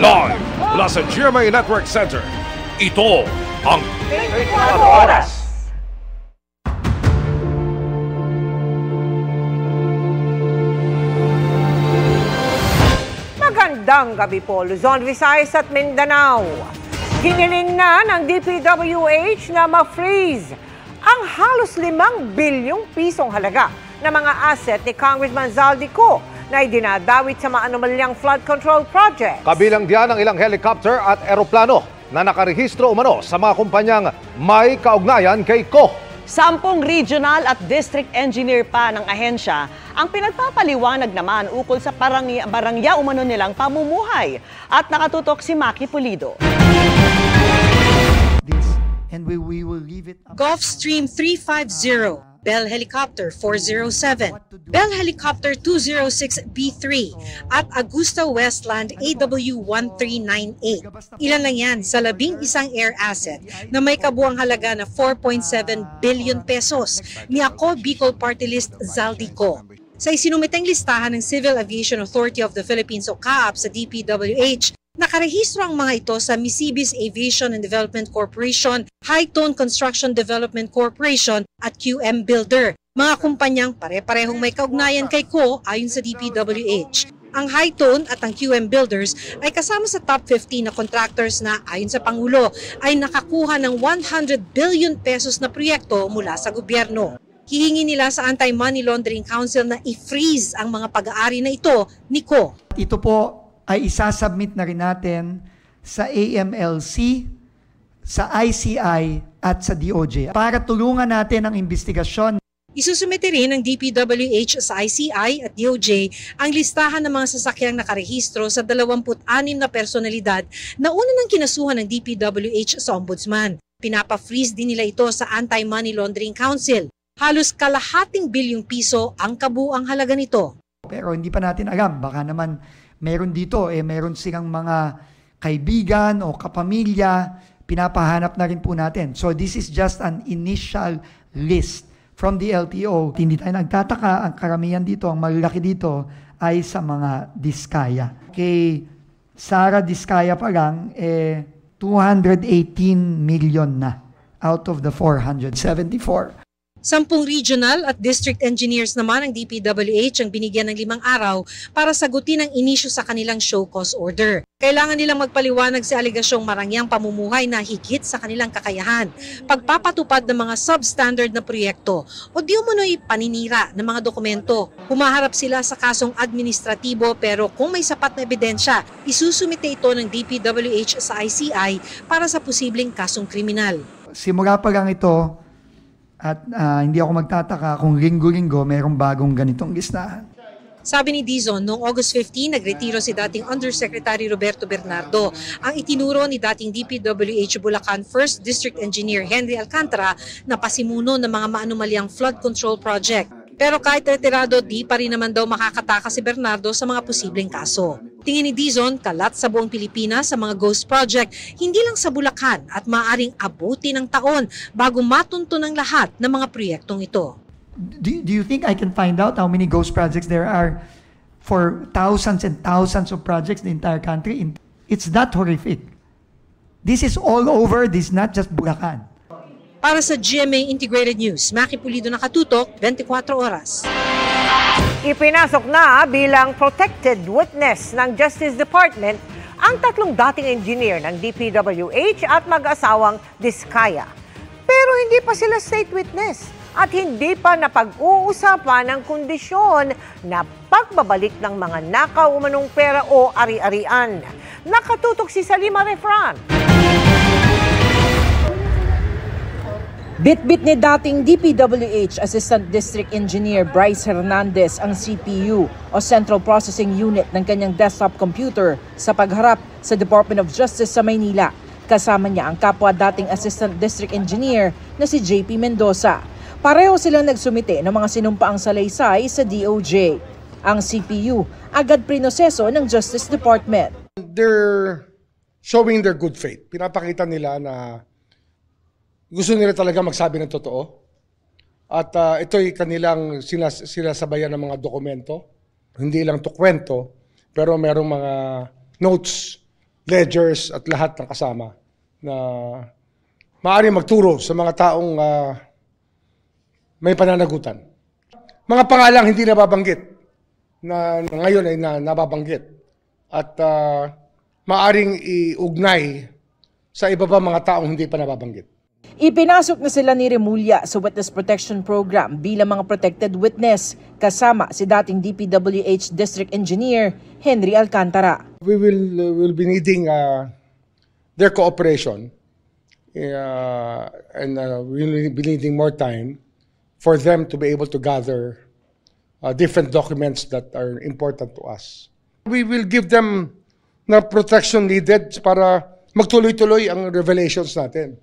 Live mula sa GMA Network Center, ito ang 24 Oras. Magandang gabi po, Luzon, Visayas at Mindanao. Hiniling na ng DPWH na ma-freeze ang halos 5 bilyong pisong halaga na mga asset ni Congressman Zaldico na idinadawit sa maanumalyang flood control project. Kabilang diyan ang ilang helicopter at eroplano na nakarehistro umano sa mga kumpanyang may kaugnayan kay Ko. 10 regional at district engineer pa ng ahensya ang pinagpapaliwanag naman ukol sa barangya umano nilang pamumuhay. At nakatutok si Maki Pulido. Gulfstream 350, Bell Helicopter 407, Bell Helicopter 206B3 at Augusta Westland AW1398. Ilan lang yan sa 11 air asset na may kabuang halaga na 4.7 billion pesos ni Ako Bicol Party List Zaldico. Sa isinumiteng listahan ng Civil Aviation Authority of the Philippines o CAAP sa DPWH, nakarehistro ang mga ito sa Misibis Aviation and Development Corporation, Hightone Construction Development Corporation at QM Builder. Mga kumpanyang pare-parehong may kaugnayan kay Ko ayon sa DPWH. Ang Hightone at ang QM Builders ay kasama sa top 15 na contractors na ayon sa Pangulo ay nakakuha ng 100 billion pesos na proyekto mula sa gobyerno. Hihingi nila sa Anti-Money Laundering Council na i-freeze ang mga pag-aari na ito ni Ko. Ito po ay isasubmit na rin natin sa AMLC, sa ICI at sa DOJ para tulungan natin ang investigasyon. Isusumite rin ng DPWH sa ICI at DOJ ang listahan ng mga sasakyang nakarehistro sa 26 na personalidad na una nang kinasuhan ng DPWH sa Ombudsman. Pinapa-freeze din nila ito sa Anti-Money Laundering Council. Halos kalahating bilyong piso ang kabuang halaga nito. Pero hindi pa natin alam, baka naman meron dito, meron silang mga kaibigan o kapamilya, pinapahanap na rin po natin. So this is just an initial list from the LTO. Hindi tayo nagtataka, ang karamihan dito, ang malalaki dito ay sa mga Diskaya. Kay Sara Diskaya pa lang, 218 million na out of the 474. 10 regional at district engineers naman ng DPWH ang binigyan ng 5 araw para sagutin ang inisyu sa kanilang show cause order. Kailangan nilang magpaliwanag sa alegasyong marangyang pamumuhay na higit sa kanilang kakayahan, pagpapatupad ng mga substandard na proyekto o di umano'y paninira ng mga dokumento. Humaharap sila sa kasong administratibo pero kung may sapat na ebidensya, isusumite ito ng DPWH sa ICI para sa posibleng kasong kriminal. Simula pa lang ito, at hindi ako magtataka kung linggo-linggo mayroong bagong ganitong listahan. Sabi ni Dizon, noong August 15, nagretiro si dating Undersecretary Roberto Bernardo. Ang itinuro ni dating DPWH Bulacan 1st District Engineer Henry Alcantara na pasimuno ng mga maanumalyang flood control project. Pero kahit retirado, di pa rin naman daw makakataka si Bernardo sa mga posibleng kaso. Tingin ni Dizon, kalat sa buong Pilipinas sa mga ghost project, hindi lang sa Bulacan at maaaring abuti ng taon bago matunto ng lahat ng mga proyektong ito. Do you think I can find out how many ghost projects there are for thousands and thousands of projects in the entire country? It's that horrific. This is all over, this is not just Bulacan. Para sa GMA Integrated News, Maki Pulido, nakatutok, 24 Oras. Ipinasok na bilang protected witness ng Justice Department ang 3 dating engineer ng DPWH at mag-asawang Diskaya. Pero hindi pa sila state witness at hindi pa napag-uusapan ang kondisyon na pagbabalik ng mga nakaw umanong pera o ari-arian. Nakatutok si Salima Refran. Bit-bit ni dating DPWH Assistant District Engineer Bryce Hernandez ang CPU o Central Processing Unit ng kanyang desktop computer sa pagharap sa Department of Justice sa Maynila. Kasama niya ang kapwa dating Assistant District Engineer na si JP Mendoza. Pareho silang nagsumite ng mga sinumpaang salaysay sa DOJ. Ang CPU agad prinoseso ng Justice Department. They're showing their good faith. Pinapakita nila na gusto nila talaga magsabi ng totoo. At ito'y kanilang sinasabayan ng mga dokumento. Hindi lang to kwento, pero merong mga notes ledgers at lahat ng kasama na maaaring magturo sa mga taong may pananagutan. Mga pangalang hindi nababanggit na ngayon ay nababanggit at maaaring iugnay sa iba pa mga taong hindi pa nababanggit. Ipinasok na sila ni Remulla sa Witness Protection Program bilang mga protected witness kasama si dating DPWH District Engineer Henry Alcantara. We will be needing their cooperation and we will be needing more time for them to be able to gather different documents that are important to us. We will give them the protection needed para magtuloy-tuloy ang revelations natin.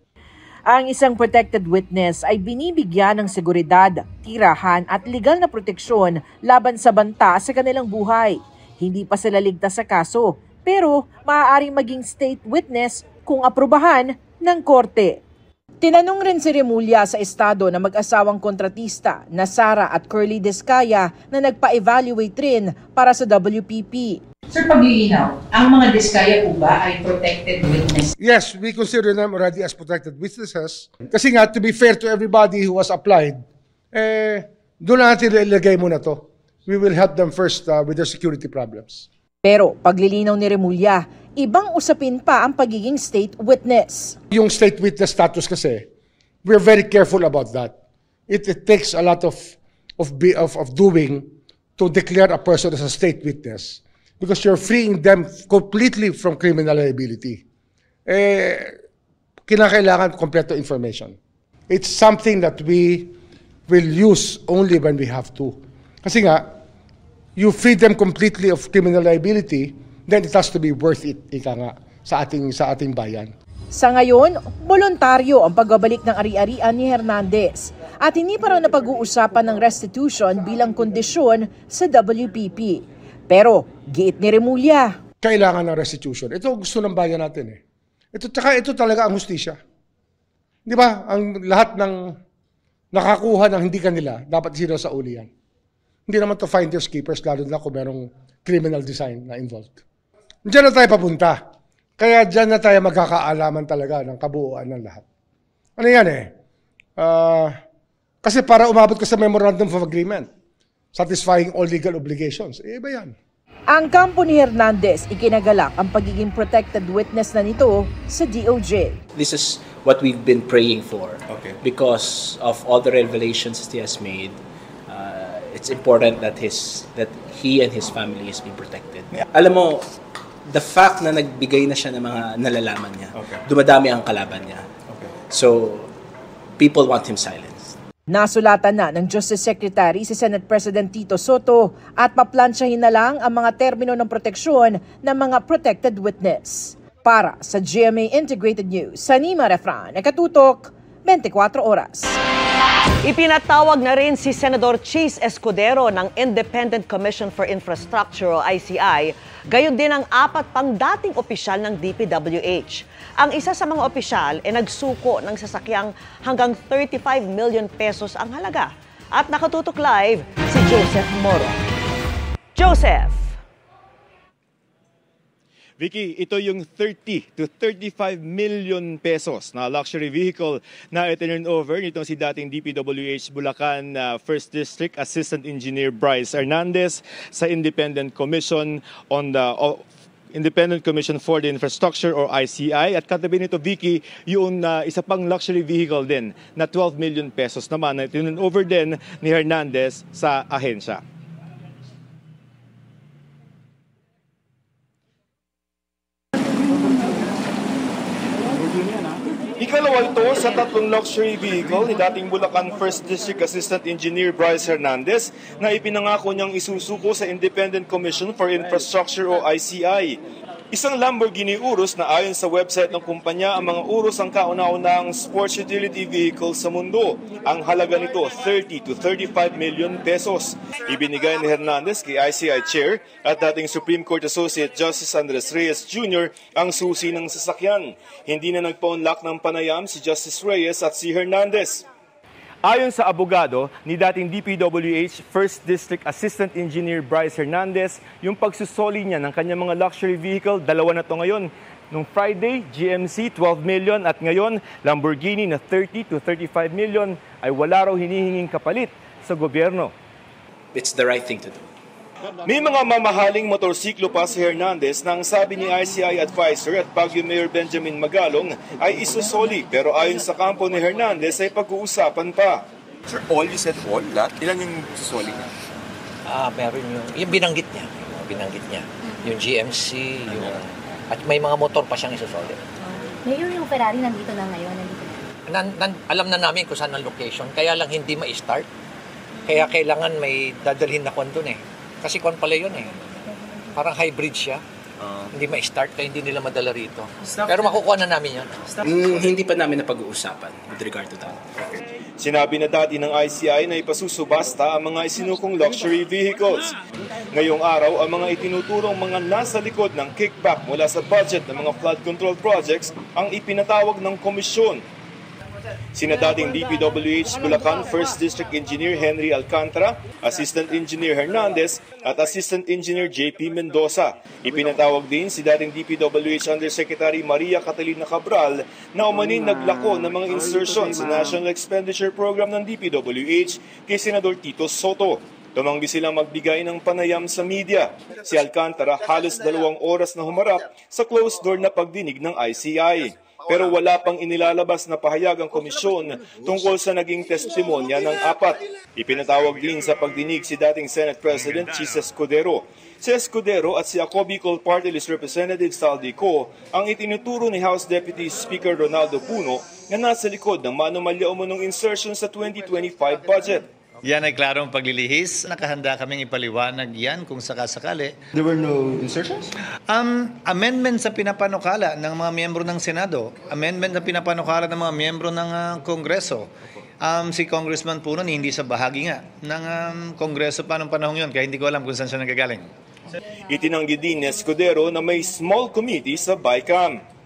Ang isang protected witness ay binibigyan ng seguridad, tirahan at legal na proteksyon laban sa banta sa kanilang buhay. Hindi pa sila ligtas sa kaso, pero maaaring maging state witness kung aprubahan ng korte. Tinanong rin si Remulla sa estado na mag-asawang kontratista na Sara at Curly Descaya na nagpa-evaluate rin para sa WPP. Sir, paglilinaw, ang mga Descaya po ba ay protected witness? Yes, we consider them already as protected witnesses. Kasi nga, to be fair to everybody who was applied, doon natin ilagay muna to. We will help them first with their security problems. Pero paglilinaw ni Remulla, ibang usapin pa ang pagiging state witness. Yung state witness status kasi, we're very careful about that. It takes a lot of doing to declare a person as a state witness. Because you're freeing them completely from criminal liability. Kinakailangan kompleto information. It's something that we will use only when we have to. Kasi nga, you free them completely of criminal liability, then it has to be worth it, ika nga, sa ating bayan. Sa ngayon, voluntaryo ang pagbabalik ng ari-arian ni Hernandez at hindi pa raw napag-uusapan ng restitution bilang kondisyon sa WPP. Pero, giit ni Remulla, kailangan ng restitution. Ito gusto ng bayan natin eh. Ito talaga ang hustisya. Di ba? Ang lahat ng nakakuha ng hindi kanila, dapat sila sa uli yan. Hindi naman to finders keepers, lalo na kung merong criminal design na involved. Diyan na tayo papunta. Kaya diyan na tayo magkakaalaman talaga ng kabuuan ng lahat. Ano yan eh? Kasi para umabot ka sa Memorandum of Agreement, satisfying all legal obligations. Iba yan. Ang kampo ni Hernandez ikinagalak ang pagiging protected witness na nito sa DOJ. This is what we've been praying for. Okay. Because of all the revelations he has made, it's important that he and his family is being protected. Yeah. Alam mo, the fact na nagbigay na siya ng mga nalalaman niya, dumadami ang kalaban niya. Okay. So, people want him silent. Nasulatan na ng Justice Secretary si Senate President Tito Soto at paplansyahin na lang ang mga termino ng proteksyon ng mga protected witness. Para sa GMA Integrated News, Sanima Refran, nakatutok 24 oras. Ipinatawag na rin si Senador Chis Escudero ng Independent Commission for Infrastructure o ICI, gayon din ang 4 pang dating opisyal ng DPWH. Ang isa sa mga opisyal ay nagsuko ng sasakyang hanggang 35 million pesos ang halaga. At nakatutok live si Joseph Moro. Joseph! Vicky, ito yung 30 to 35 million pesos na luxury vehicle na itinurn over nitong si dating DPWH Bulacan 1st District Assistant Engineer Bryce Hernandez sa Independent Commission Independent Commission for the Infrastructure or ICI. At katabi nito, Vicky, yung isa pang luxury vehicle din na 12 million pesos naman na itinurn over din ni Hernandez sa ahensya. Ikalawa ito sa 3 luxury vehicle ni dating Bulacan 1st District Assistant Engineer Bryce Hernandez na ipinangako niyang isusuko sa Independent Commission for Infrastructure o ICI. Isang Lamborghini Urus na ayon sa website ng kumpanya, ang mga Urus ang kauna-unahang sports utility vehicle sa mundo. Ang halaga nito 30 to 35 million pesos. Ibinigay ni Hernandez kay ICI Chair at dating Supreme Court Associate Justice Andres Reyes Jr. ang susi ng sasakyan. Hindi na nagpa-unlock ng panayam si Justice Reyes at si Hernandez. Ayon sa abogado ni dating DPWH First District Assistant Engineer Bryce Hernandez, yung pagsusoli niya ng kanyang mga luxury vehicle, dalawa na to ngayon. Nung Friday, GMC 12 million at ngayon Lamborghini na 30 to 35 million ay wala raw hinihinging kapalit sa gobyerno. It's the right thing to do. May mga mamahaling motorsiklo pa si Hernandez na ang sabi ni ICI advisor at Baguio Mayor Benjamin Magalong ay isusoli, pero ayon sa kampo ni Hernandez ay pag-uusapan pa. Sir, all you said all? Lahat? Ilan yung susoli niya? Meron yung binanggit niya. Yung GMC, at may mga motor pa siyang isusoli. Mayor, yung Ferrari nandito na ngayon. Alam na namin kung saan ang location, kaya lang hindi ma-start. Kaya kailangan may dadalhin na kwan doon eh. Kasi kwan pala yun eh. Parang hybrid siya. Hindi ma-start kaya hindi nila madala rito. Pero makukuha na namin yun. Hindi pa namin napag-uusapan with regard to that. Sinabi na dati ng ICI na ipasusubasta ang mga isinukong luxury vehicles. Ngayong araw, ang mga itinuturong mga nasa likod ng kickback mula sa budget ng mga flood control projects ang ipinatawag ng komisyon. Sina dating DPWH Bulacan First District Engineer Henry Alcantara, Assistant Engineer Hernandez at Assistant Engineer JP Mendoza. Ipinatawag din si dating DPWH Undersecretary Maria Catalina Cabral na umanin naglako ng mga insertion sa National Expenditure Program ng DPWH kay Senador Tito Soto. Tumanggi silang magbigay ng panayam sa media. Si Alcantara halos 2 oras na humarap sa closed door na pagdinig ng ICI. Pero wala pang inilalabas na pahayag ang komisyon tungkol sa naging testimonya ng 4. Ipinatawag din sa pagdinig si dating Senate President Chis Escudero. Si Escudero at si Ako Bicol Party List Representative Saldico ang itinuturo ni House Deputy Speaker Ronaldo Puno na nasa likod ng manomalya umunong insertion sa 2025 budget. Yan ay klarong paglilihis. Nakahanda kaming ipaliwanag yan kung sakasakali. There were no insertions? Amendment sa pinapanukala ng mga miyembro ng Senado. Amendment sa pinapanukala ng mga miyembro ng Kongreso. Si Congressman Puno hindi sa bahagi nga ng Kongreso pa nung panahon yun. Kaya hindi ko alam kung saan siya nagagaling. Itinanggi din ni Escudero na may small committee sa BICAM.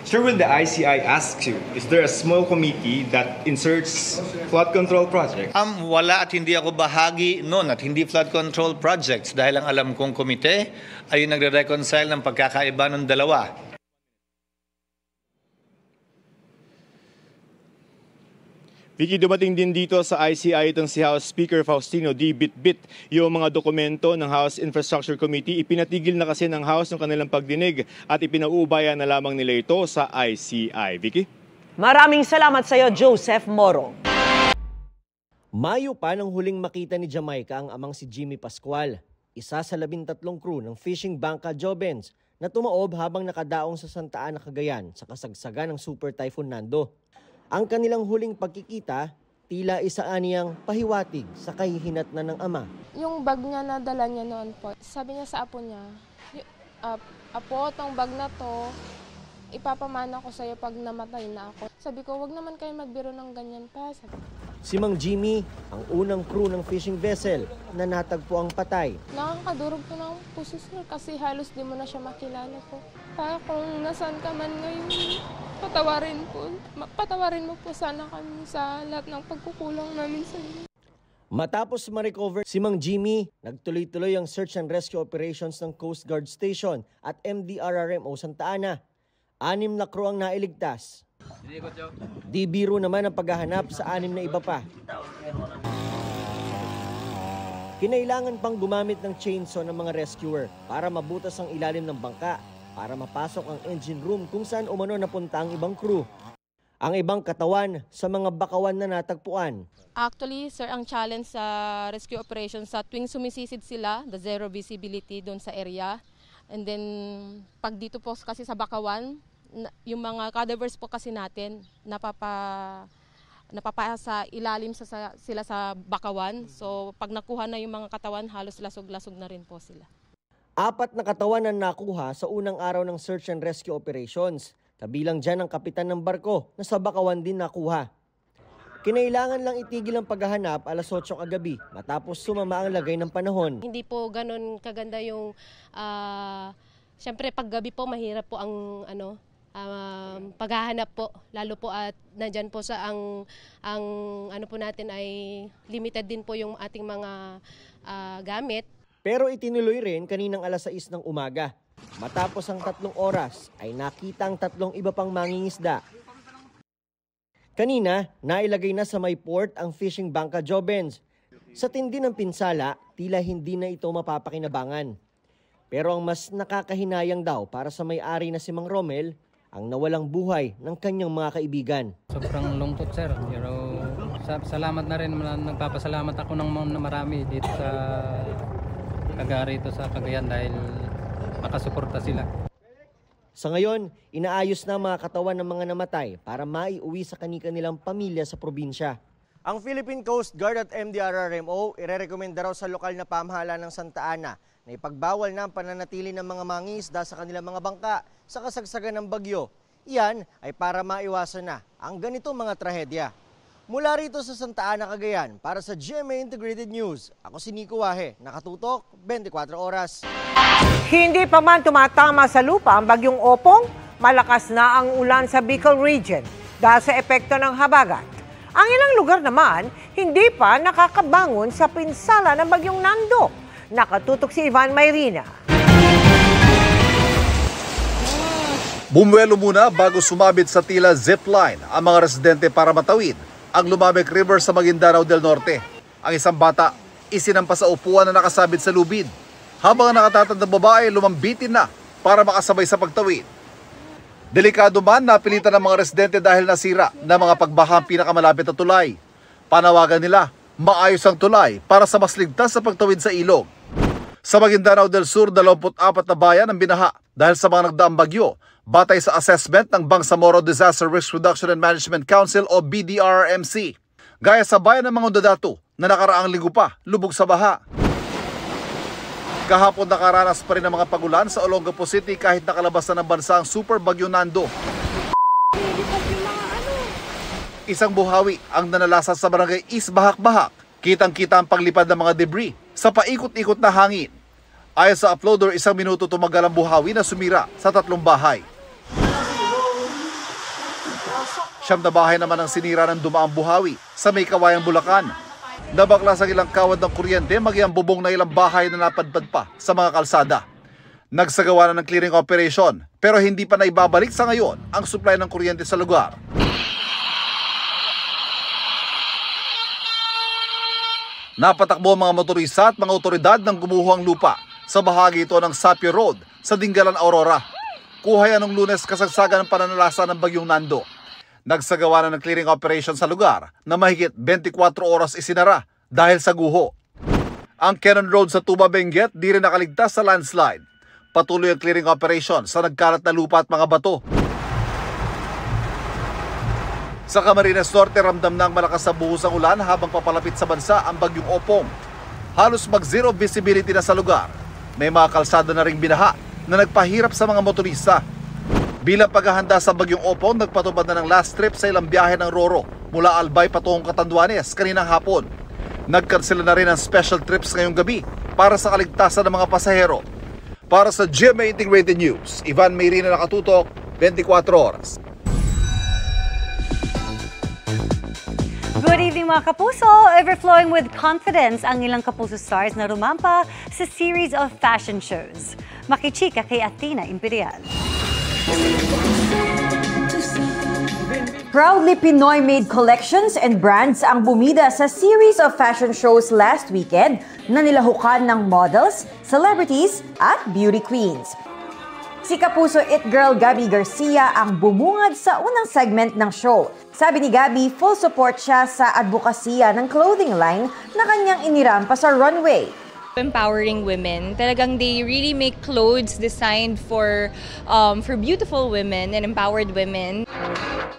Sir, when the ICI asks you, is there a small committee that inserts flood control projects? Wala at hindi ako bahagi noon at hindi flood control projects dahil ang alam kong komite ay nagre-reconcile ng pagkakaiba ng dalawa. Vicky, dumating din dito sa ICI itong si House Speaker Faustino D. Bitbit. Yung mga dokumento ng House Infrastructure Committee, ipinatigil na kasi ng House ng kanilang pagdinig at ipinauubaya na lamang nila ito sa ICI. Vicky? Maraming salamat sa iyo, Joseph Moro. Mayo pa nang huling makita ni Jamaica ang amang si Jimmy Pascual, isa sa 13 crew ng fishing bangka Jobens na tumaob habang nakadaong sa Santa Ana, Cagayan sa kasagsagan ng Super Typhoon Nando. Ang kanilang huling pagkikita, tila isa aniyang pahiwatig sa kahihinat na ng ama. Yung bag niya na dala niya noon po, sabi niya sa apo niya, Apo, tong bag na to, ipapamana ko sa'yo pag namatay na ako. Sabi ko, wag naman kayo magbiro ng ganyan pa. Si Mang Jimmy, ang unang crew ng fishing vessel na natagpo ang patay. Nakakadurog ko ng puso, sir, kasi halos di mo na siya makilala po. Pa, kung nasan ka man ngayon, patawarin mo po sana kami sa lahat ng pagkukulang namin sa inyo. Matapos ma-recover si Mang Jimmy, nagtuloy-tuloy ang search and rescue operations ng Coast Guard Station at MDRRMO Santa Ana. 6 na crew ang nailigtas. Di biro naman ang paghahanap sa 6 na iba pa. Kinailangan pang gumamit ng chainsaw ng mga rescuer para mabutas ang ilalim ng bangka para mapasok ang engine room kung saan umano napunta ang ibang crew. Ang ibang katawan sa mga bakawan na natagpuan. Actually, sir, ang challenge sa rescue operations sa tuwing sumisisid sila, the zero visibility doon sa area. And then, pag dito po kasi sa bakawan, yung mga cadavers po kasi natin, napapasa ilalim sila sa bakawan. So, pag nakuha na yung mga katawan, halos lasog-lasog na rin po sila. 4 na katawan ang nakuha sa unang araw ng search and rescue operations. Kabilang dyan ang kapitan ng barko na sa bakawan din nakuha. Kinailangan lang itigil ang paghahanap alas 8 kagabi matapos sumama ang lagay ng panahon. Hindi po ganun kaganda yung, siyempre paggabi po mahirap po ang paghahanap po, lalo po at nandyan po sa ang ano po natin ay limited din po yung ating mga gamit. Pero itinuloy rin kaninang alas 6 ng umaga. Matapos ang 3 oras ay nakita ang 3 iba pang mangingisda. Kanina, nailagay na sa may port ang fishing bangka Jobens. Sa tindi ng pinsala, tila hindi na ito mapapakinabangan. Pero ang mas nakakahinayang daw para sa may-ari na si Mang Romel, ang nawalang buhay ng kanyang mga kaibigan. Sobrang lungkot, sir. Pero salamat na rin, nagpapasalamat ako ng marami dito sa Rito sa Cagayan dahil makasuporta sila. Sa ngayon, inaayos na mga katawan ng mga namatay para maiuwi sa kanilang pamilya sa probinsya. Ang Philippine Coast Guard at MDRRMO irerekomenda raw sa lokal na pamahalaan ng Santa Ana na ipagbawal na ang pananatili ng mga mangingisda sa kanilang mga bangka sa kasagsagan ng bagyo. Iyan ay para maiwasan na ang ganitong mga trahedya. Mula rito sa Santa Ana, Cagayan, para sa GMA Integrated News, ako si Nico Wahe, nakatutok 24 oras. Hindi pa man tumatama sa lupa ang bagyong Opong, malakas na ang ulan sa Bicol Region dahil sa epekto ng habagat. Ang ilang lugar naman, hindi pa nakakabangon sa pinsala ng bagyong Nando. Nakatutok si Ivan Mayrina. Bumuelo muna bago sumabit sa tila zipline ang mga residente para matawid ang Lumamec River sa Maguindanao del Norte. Ang isang bata isinampas sa upuan na nakasabit sa lubid, habang ang nakatatandang babae lumambitin na para makasabay sa pagtawid. Delikado man napilitan ng mga residente dahil nasira na mga pagbaha ang pinakamalapit na tulay. Panawagan nila, maayos ang tulay para sa mas ligtas sa pagtawid sa ilog. Sa Maguindanao del Sur, 24 na bayan ang binaha dahil sa mga nagdaang bagyo, batay sa assessment ng Bangsamoro Disaster Risk Reduction and Management Council o BDRRMC. Gaya sa bayan ng mga Dadato na nakaraang linggo pa lubog sa baha. Kahapon nakaranas pa rin ng mga pagulan sa Olongapo City kahit nakalabas na ng bansa ang Super Bagyo Nando. Isang buhawi ang nanalasa sa barangay East Bahak-Bahak. Kitang-kita ang paglipad ng mga debris sa paikot-ikot na hangin. Ayon sa uploader, 1 minuto tumagal ang buhawi na sumira sa 3 bahay. 9 na bahay naman ang sinira ng dumaang buhawi sa May Kawayang, Bulacan. Nabaklas ang ilang kawad ng kuryente, maging ang bubong na ilang bahay na napadpad pa sa mga kalsada. Nagsagawa na ng clearing operation pero hindi pa naibabalik sa ngayon ang supply ng kuryente sa lugar. Napatakbo ang mga motorista at mga otoridad ng gumuho ang lupa sa bahagi ito ng Sapio Road sa Dingalan, Aurora. Kuha yan ng Lunes kasagsagan ng pananalasa ng bagyong Nando. Nagsagawa na ng clearing operation sa lugar na mahigit 24 oras isinara dahil sa guho. Ang Cannon Road sa Tuba, Benguet di rin nakaligtas sa landslide. Patuloy ang clearing operation sa nagkalat na lupa at mga bato. Sa Camarines Norte, ramdam na ang malakas na buhos ang ulan habang papalapit sa bansa ang bagyong Opong. Halos mag-zero visibility na sa lugar. May mga kalsada na ring binaha na nagpahirap sa mga motorista. Bilang paghahanda sa bagyong Opong, nagpatupad na ng last trip sa ilang biyahe ng Roro mula Albay patungong Catanduanes kaninang hapon. Nagkansela na rin ang special trips ngayong gabi para sa kaligtasan ng mga pasahero. Para sa GMA Integrated News, Ivan Mayrina, nakatutok 24 oras. Good evening mga kapuso! Overflowing with confidence ang ilang kapuso stars na rumampa sa series of fashion shows. Makichika kay Athena Imperial. Proudly Pinoy-made collections and brands ang bumida sa series of fashion shows last weekend na nilahukan ng models, celebrities at beauty queens. Si Kapuso It Girl Gabby Garcia ang bumungad sa unang segment ng show. Sabi ni Gabby, full support siya sa advokasya ng clothing line na kanyang inirampa sa runway. Empowering women. Talagang they really make clothes designed for beautiful women and empowered women.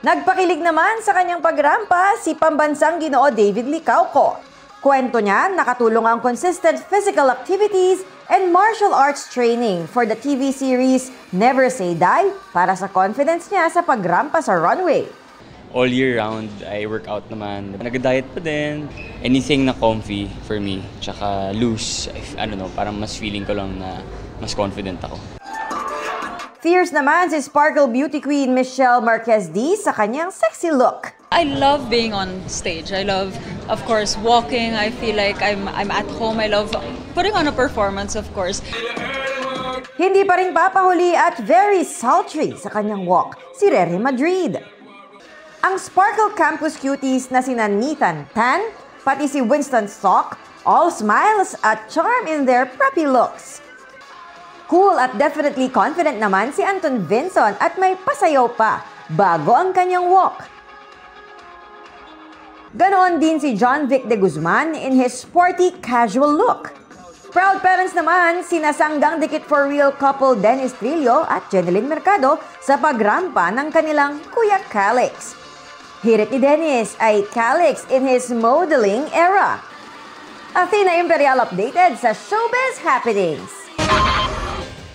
Nagpakilig naman sa kanyang pagrampa si pambansang Ginoo David Licauco. Kwento niya, nakatulong ang consistent physical activities and martial arts training for the TV series Never Say Die para sa confidence niya sa pagrampa sa runway. All year round, I work out naman. Nag-diet pa din. Anything na comfy for me. Tsaka loose. I don't know, parang mas feeling ko lang na mas confident ako. Fierce naman si Sparkle Beauty Queen Michelle Marquez D sa kanyang sexy look. I love being on stage. I love, of course, walking. I feel like I'm at home. I love putting on a performance, of course. Hindi pa rin papahuli at very sultry sa kanyang walk si Rere Madrid. Ang Sparkle Campus Cuties na sina Nathan Tan, pati si Winston Stock, all smiles at charm in their preppy looks. Cool at definitely confident naman si Anton Vinson at may pasayaw pa bago ang kanyang walk. Ganoon din si John Vic de Guzman in his sporty casual look. Proud parents naman sina Sanggang Dikit for Real couple Dennis Trillo at Jeneline Mercado sa pagrampa ng kanilang Kuya Calix. Hirit ni Dennis ay Calix in his modeling era. Athena Imperial updated sa Showbiz Happenings.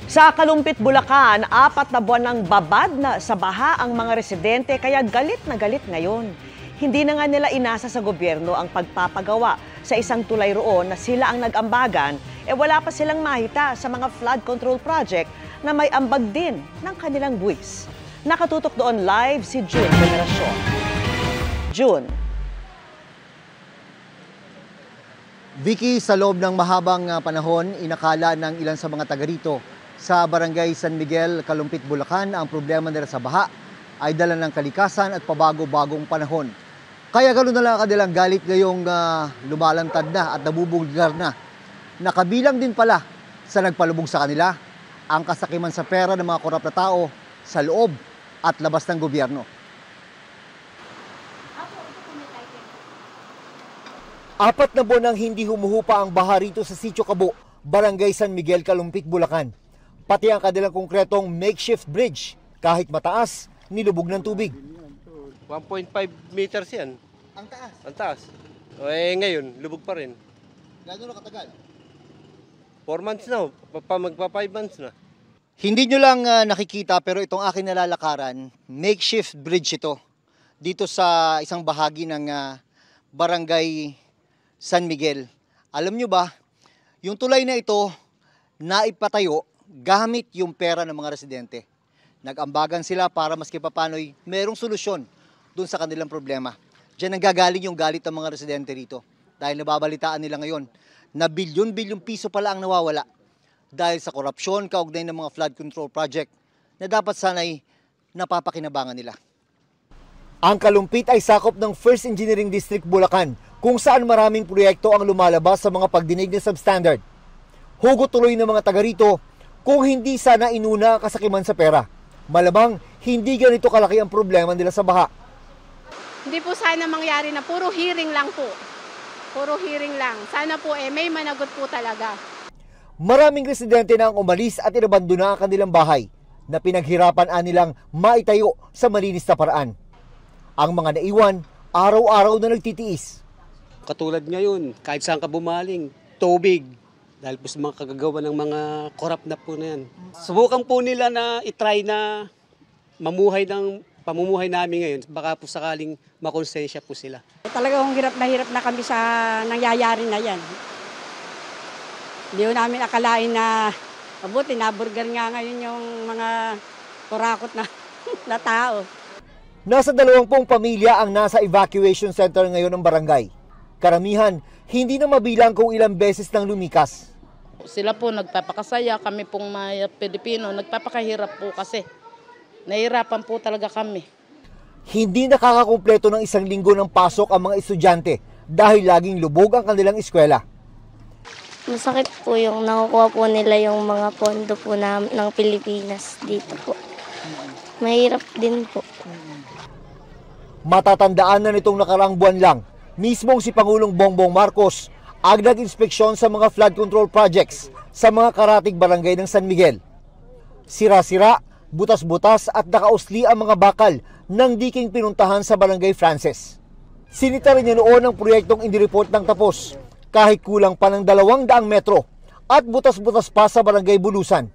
Sa Kalumpit, Bulacan, 4 na buwan ng babad na sa baha ang mga residente kaya galit na galit ngayon. Hindi na nga nila inasa sa gobyerno ang pagpapagawa sa isang tulay roon na sila ang nag-ambagan, wala pa silang mahita sa mga flood control project na may ambag din ng kanilang buwis. Nakatutok doon live si June Generacion. June. Vicky, sa loob ng mahabang panahon, inakala ng ilan sa mga taga rito sa Barangay San Miguel, Kalumpit, Bulacan, ang problema nila sa baha ay dala ng kalikasan at pabago-bagong panahon. Kaya ganoon na lang kanilang galit ngayong lumalantad na at nabubulgar na. Nakabilang din pala sa nagpalubog sa kanila ang kasakiman sa pera ng mga korap na tao sa loob at labas ng gobyerno. 4 na buwan nang hindi humuhupa ang baha rito sa Sitio Cabo, Barangay San Miguel, Kalumpit, Bulacan. Pati ang kanilang konkretong makeshift bridge, kahit mataas, nilubog ng tubig. 1.5 meters yan. Ang taas? Ang taas. Ngayon, lubog pa rin. Gano'n na katagal? 4 months na, magpa 5 months na. Hindi nyo lang nakikita pero itong aking nalalakaran, makeshift bridge ito. Dito sa isang bahagi ng Barangay San Miguel. Alam nyo ba, yung tulay na ito, naipatayo gamit yung pera ng mga residente. Nag-ambagan sila para maski papano'y merong solusyon dun sa kanilang problema. Diyan nanggagaling yung galit ng mga residente rito. Dahil nababalitaan nila ngayon na bilyon-bilyong piso pala ang nawawala dahil sa korupsyon kaugnay ng mga flood control project na dapat sana'y napapakinabangan nila. Ang Kalumpit ay sakop ng 1st Engineering District, Bulacan, kung saan maraming proyekto ang lumalabas sa mga pagdinig ng substandard. Hugot tuloy ng mga taga rito kung hindi sana inuna kasakiman sa pera. Malamang hindi ganito kalaki ang problema nila sa baha. Hindi po sana mangyari na puro hearing lang po. Puro hearing lang. Sana po may managot po talaga. Maraming residente na ang umalis at inabandona ang kanilang bahay na pinaghirapan nilang maitayo sa malinis na paraan. Ang mga naiwan, araw-araw na nagtitiis. Katulad ngayon, kahit saan ka bumaling, tubig. Dahil po sa mga kagagawa ng mga korap na po na yan. Subukan po nila na itry na mamuhay ng pamumuhay namin ngayon. Baka po sakaling makonsensya po sila. Talagang hirap na kami sa nangyayari na yan. Hindi namin akalain na mabuti, naburger nga ngayon yung mga kurakot na tao. Nasa 20 pamilya ang nasa evacuation center ngayon ng barangay. Karamihan, hindi na mabilang kung ilang beses nang lumikas. Sila po nagpapakasaya, kami pong mga Pilipino, nagpapakahirap po kasi. Nahirapan po talaga kami. Hindi nakakakumpleto ng 1 linggo ng pasok ang mga estudyante dahil laging lubog ang kanilang eskwela. Masakit po yung nakukuha po nila yung mga pondo po ng Pilipinas dito po. Mahirap din po. Matatandaan na nitong nakaraang buwan lang, mismong si Pangulong Bongbong Marcos ang nag-inspeksyon sa mga flood control projects sa mga karatig barangay ng San Miguel. Sira-sira, butas-butas at nakausli ang mga bakal ng diking pinuntahan sa Barangay Frances. Sinita rin niya noon ang proyektong indireport ng tapos, kahit kulang pa ng 200 metro at butas-butas pa sa Barangay Bulusan.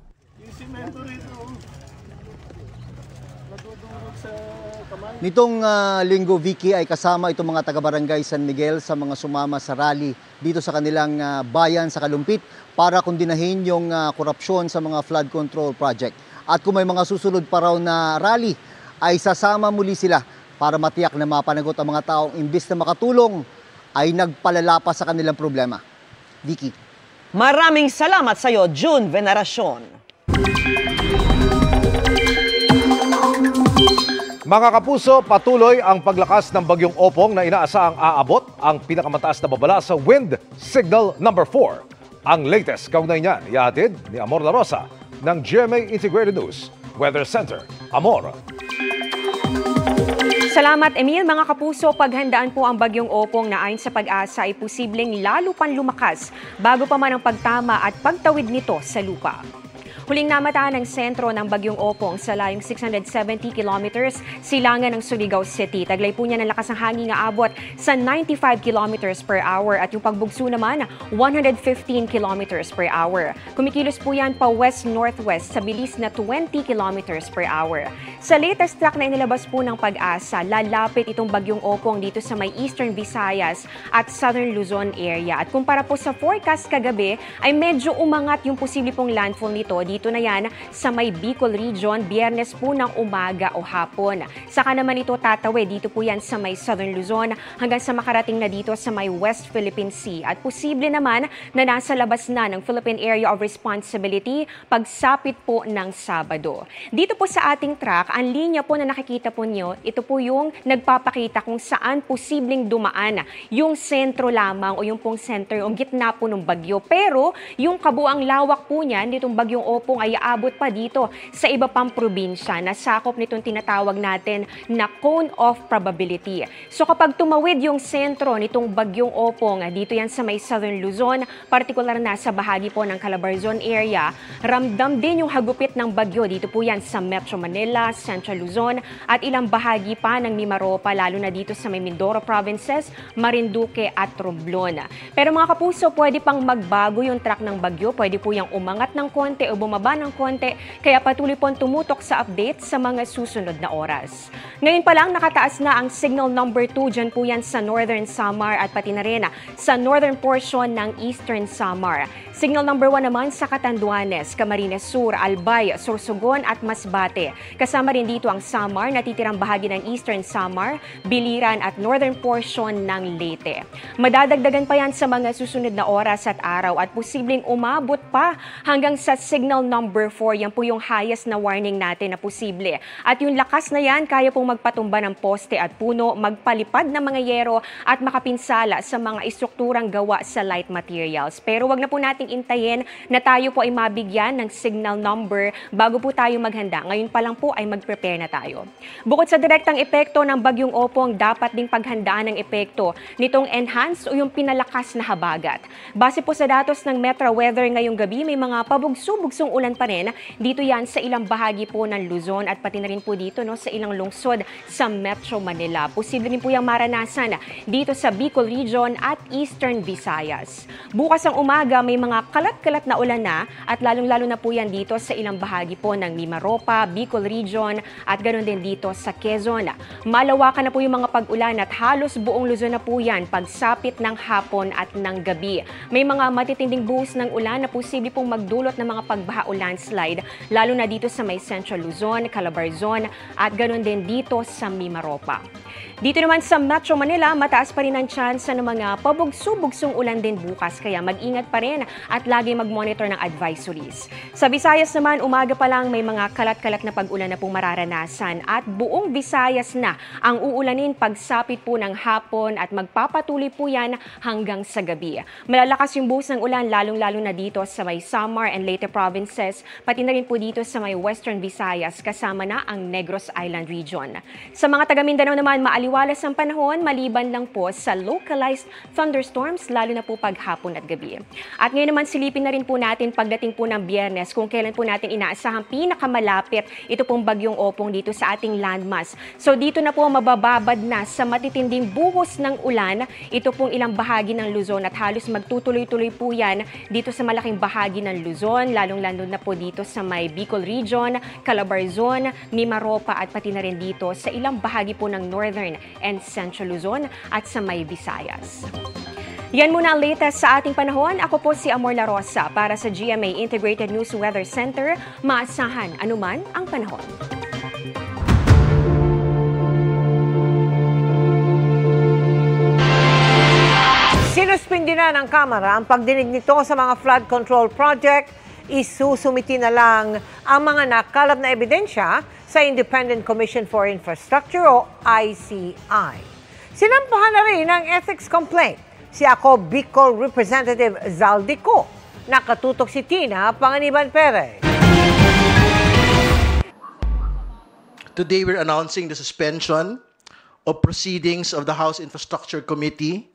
Nitong linggo, Vicky, ay kasama itong mga taga-barangay San Miguel sa mga sumama sa rally dito sa kanilang bayan sa Kalumpit para kundinahin yung korupsyon sa mga flood control project. At kung may mga susunod pa raw na rally, ay sasama muli sila para matiyak na mapanagot ang mga taong imbis na makatulong ay nagpalala pa sa kanilang problema. Vicky. Maraming salamat sa iyo, June Veneracion. Mga kapuso, patuloy ang paglakas ng bagyong Opong na inaasahang aabot ang pinakamataas na babala sa wind signal number 4. Ang latest kaugnay niyan, ihatid ni Amor La Rosa ng GMA Integrated News Weather Center. Amor. Salamat, Emil. Mga kapuso, paghandaan po ang bagyong Opong na ayon sa Pag-asa ay posibleng lalo pang lumakas bago pa man ang pagtama at pagtawid nito sa lupa. Huling namataan ng sentro ng bagyong Opong sa layong 670 kilometers silangan ng Surigao City. Taglay po niya ng lakas ng hangin nga abot sa 95 kilometers per hour at yung pagbugso naman 115 kilometers per hour. Kumikilos po yan pa west-northwest sa bilis na 20 kilometers per hour. Sa latest track na inilabas po ng Pag-asa, lalapit itong bagyong Opong dito sa may Eastern Visayas at Southern Luzon area. At kumpara po sa forecast kagabi, ay medyo umangat yung posible pong landfall nito. Dito na yan sa may Bicol Region, Biyernes po ng umaga o hapon. Saka naman ito tatawid dito po yan sa may Southern Luzon hanggang sa makarating na dito sa may West Philippine Sea. At posible naman na nasa labas na ng Philippine Area of Responsibility pagsapit po ng Sabado. Dito po sa ating track, ang linya po na nakikita po nyo, ito po yung nagpapakita kung saan posibleng dumaan yung sentro lamang o yung pong center o gitna po ng bagyo. Pero yung kabuang lawak po niyan, ditong bagyong Opong ay aabot pa dito sa iba pang probinsya na sakop nitong tinatawag natin na cone of probability. So kapag tumawid yung sentro nitong bagyong Opong, dito yan sa may Southern Luzon, partikular na sa bahagi po ng Calabarzon area, ramdam din yung hagupit ng bagyo. Dito po yan sa Metro Manila, Central Luzon at ilang bahagi pa ng Mimaropa, lalo na dito sa may Mindoro Provinces, Marinduque at Romblon. Pero mga kapuso, pwede pang magbago yung track ng bagyo. Pwede po yung umangat ng konti o bumaba ng konti, kaya patuloy pong tumutok sa update sa mga susunod na oras. Ngayon pa lang nakataas na ang signal number 2 dyan po yan sa Northern Samar at pati na rin sa northern portion ng Eastern Samar. Signal number 1 naman sa Catanduanes, Camarines Sur, Albay, Sorsogon at Masbate. Kasama rin dito ang Samar, natitirang bahagi ng Eastern Samar, Biliran at northern portion ng Leyte. Madadagdagan pa yan sa mga susunod na oras at araw at posibleng umabot pa hanggang sa signal number 4. Yan po yung highest na warning natin na posible. At yung lakas na yan, kaya pong magpatumba ng poste at puno, magpalipad ng mga yero at makapinsala sa mga istrukturang gawa sa light materials. Pero wag na po nating intayin na tayo po ay mabigyan ng signal number bago po tayo maghanda. Ngayon pa lang po ay mag-prepare na tayo. Bukod sa direktang epekto ng bagyong Opong, dapat ding paghandaan ng epekto nitong enhanced o yung pinalakas na habagat. Base po sa datos ng Metro Weather ngayong gabi, may mga pabugso-bugsong ulan pa rin dito yan sa ilang bahagi po ng Luzon at pati na rin po dito sa ilang lungsod sa Metro Manila. Posible rin po yung maranasan dito sa Bicol Region at Eastern Visayas. Bukas ang umaga may mga kalat-kalat na ulan na at lalong-lalo na po yan dito sa ilang bahagi po ng Mimaropa, Bicol Region at ganoon din dito sa Quezon. Malawakan na po yung mga pag-ulan at halos buong Luzon na po yan pagsapit ng hapon at ng gabi. May mga matitinding buhos ng ulan na posible pong magdulot ng mga pagbaha o landslide, lalo na dito sa may Central Luzon, Calabarzon at ganoon din dito sa Mimaropa. Dito naman sa Metro Manila, mataas pa rin ang tsansa ng mga pabugso-bugsong ulan din bukas, kaya mag-ingat pa rin at lagi mag-monitor ng advisories. Sa Visayas naman, umaga pa lang may mga kalat-kalat na pag-ulan na pong mararanasan at buong Visayas na ang uulanin pagsapit po ng hapon at magpapatuloy po yan hanggang sa gabi. Malalakas yung buhos ng ulan lalong-lalo na dito sa may Samar and Leyte provinces, pati na rin po dito sa may Western Visayas kasama na ang Negros Island region. Sa mga taga Mindanao naman, maaliwalas ang panahon maliban lang po sa localized thunderstorms lalo na po paghapon at gabi. At ngayon naman silipin na rin po natin pagdating po ng Biyernes kung kailan po natin inaasahang pinakamalapit ito pong bagyong Opong dito sa ating landmass. So dito na po mabababad na sa matitinding buhos ng ulan ito pong ilang bahagi ng Luzon at halos magtutuloy-tuloy po yan dito sa malaking bahagi ng Luzon, lalong-lalo na po dito sa may Bicol Region, Calabarzon, Mimaropa at pati na rin dito sa ilang bahagi po ng Northern and Central Luzon at sa may Visayas. Yan muna ang latest sa ating panahon. Ako po si Amor La Rosa para sa GMA Integrated News Weather Center. Maasahan anuman ang panahon. Sinuspindi na ng Kamara ang pagdinig nito sa mga flood control project. Isusumiti na lang ang mga nakalap na ebidensya sa Independent Commission for Infrastructure o ICI. Sinampahan na rin ang ethics complaint si ako Bicol Representative Zaldico. Nakatutok si Tina Panganiban Perez. Today we're announcing the suspension of proceedings of the House Infrastructure Committee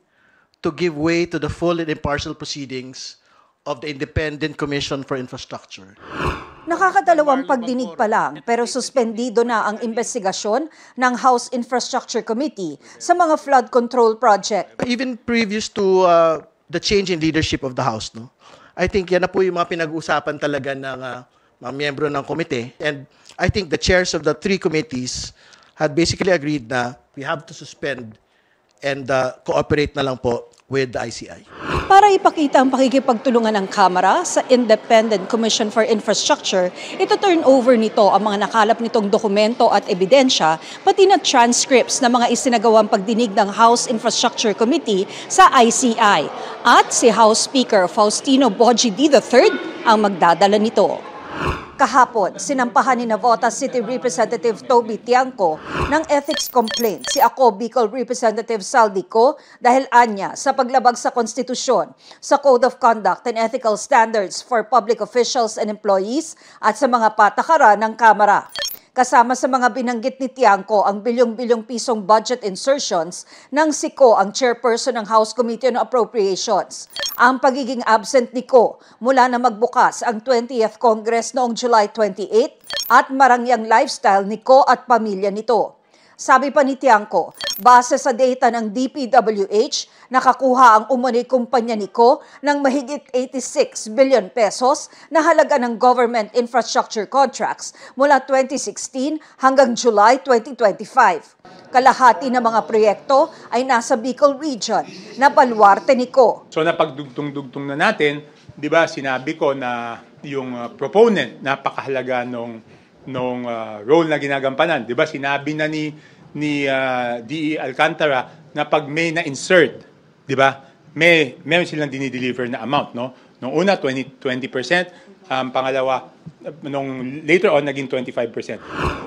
to give way to the full and impartial proceedings of the Independent Commission for Infrastructure. Nakakadalawang pagdinig pa lang pero suspendido na ang investigasyon ng House Infrastructure Committee sa mga flood control project. Even previous to the change in leadership of the House, no? I think yan na po yung mga pinag-usapan talaga ng mga miyembro ng komite. And I think the chairs of the three committees had basically agreed na we have to suspend and cooperate na lang po with the ICI. Para ipakita ang pakikipagtulungan ng Kamara sa Independent Commission for Infrastructure, ito turn over nito ang mga nakalap nitong dokumento at ebidensya, pati na transcripts ng mga isinagawang pagdinig ng House Infrastructure Committee sa ICI. At si House Speaker Faustino Boji III ang magdadala nito. Kahapon, sinampahan ni Navotas City Representative Toby Tiangco ng ethics complaint si ako Bicol Representative Zaldico dahil anya sa paglabag sa konstitusyon, sa Code of Conduct and Ethical Standards for Public Officials and Employees at sa mga patakaran ng Kamara. Kasama sa mga binanggit ni Tiangco ang bilyong-bilyong pisong budget insertions ng si Ko ang chairperson ng House Committee on Appropriations. Ang pagiging absent ni Ko mula na magbukas ang 20th Congress noong July 28 at marangyang lifestyle ni Ko at pamilya nito. Sabi pa ni Tiangco, base sa data ng DPWH, nakakuha ang umano'y kumpanya ni Ko ng mahigit 86 billion pesos na halaga ng government infrastructure contracts mula 2016 hanggang July 2025. Kalahati ng mga proyekto ay nasa Bicol Region na baluarte ni Ko. So napagdugtong-dugtong na natin, di ba sinabi ko na yung proponent, napakahalaga nung role na ginagampanan. Di ba sinabi na ni DE Alcantara na pag may na-insert, di ba, meron silang dinideliver na amount, no? Nung una, 20%, pangalawa, nung later on, naging 25%.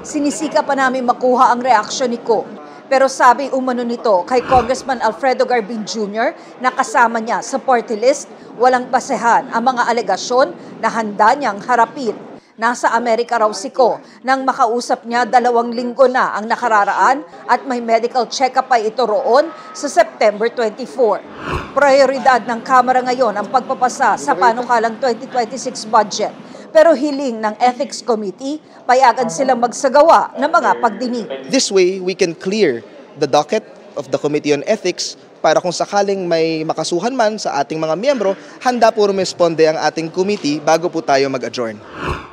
Sinisika pa namin makuha ang reaksyon ni Ko. Pero sabi umano nito kay Congressman Alfredo Garbin Jr. na kasama niya sa party list, walang basehan ang mga alegasyon na handa niyang harapin. Nasa Amerika raw si Ko nang makausap niya 2 linggo na ang nakararaan at may medical check-up pa ito roon sa September 24. Prioridad ng Kamara ngayon ang pagpapasa sa panukalang 2026 budget. Pero hiling ng Ethics Committee, payagan silang magsagawa ng mga pagdinig. This way, we can clear the docket of the Committee on Ethics para kung sakaling may makasuhan man sa ating mga miyembro, handa po rumisponde ang ating committee bago po tayo mag-adjourn.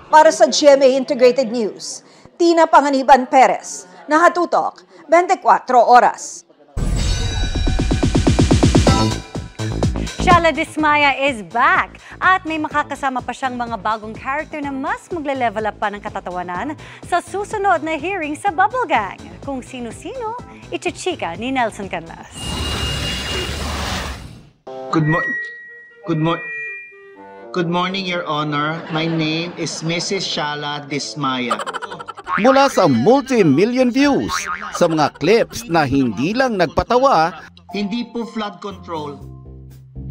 Para sa GMA Integrated News, Tina Panganiban Perez, Nakatutok, 24 oras. Shala Dismaya is back at may makakasama pa siyang mga bagong character na mas magle-level up pa ng katatawanan sa susunod na hearing sa Bubble Gang. Kung sino-sino, ichichika ni Nelson Canlas. Good morning, Your Honor. My name is Mrs. Shala Dismaya. Mula sa multi-million views, sa mga clips na hindi lang nagpatawa, Hindi po flood control,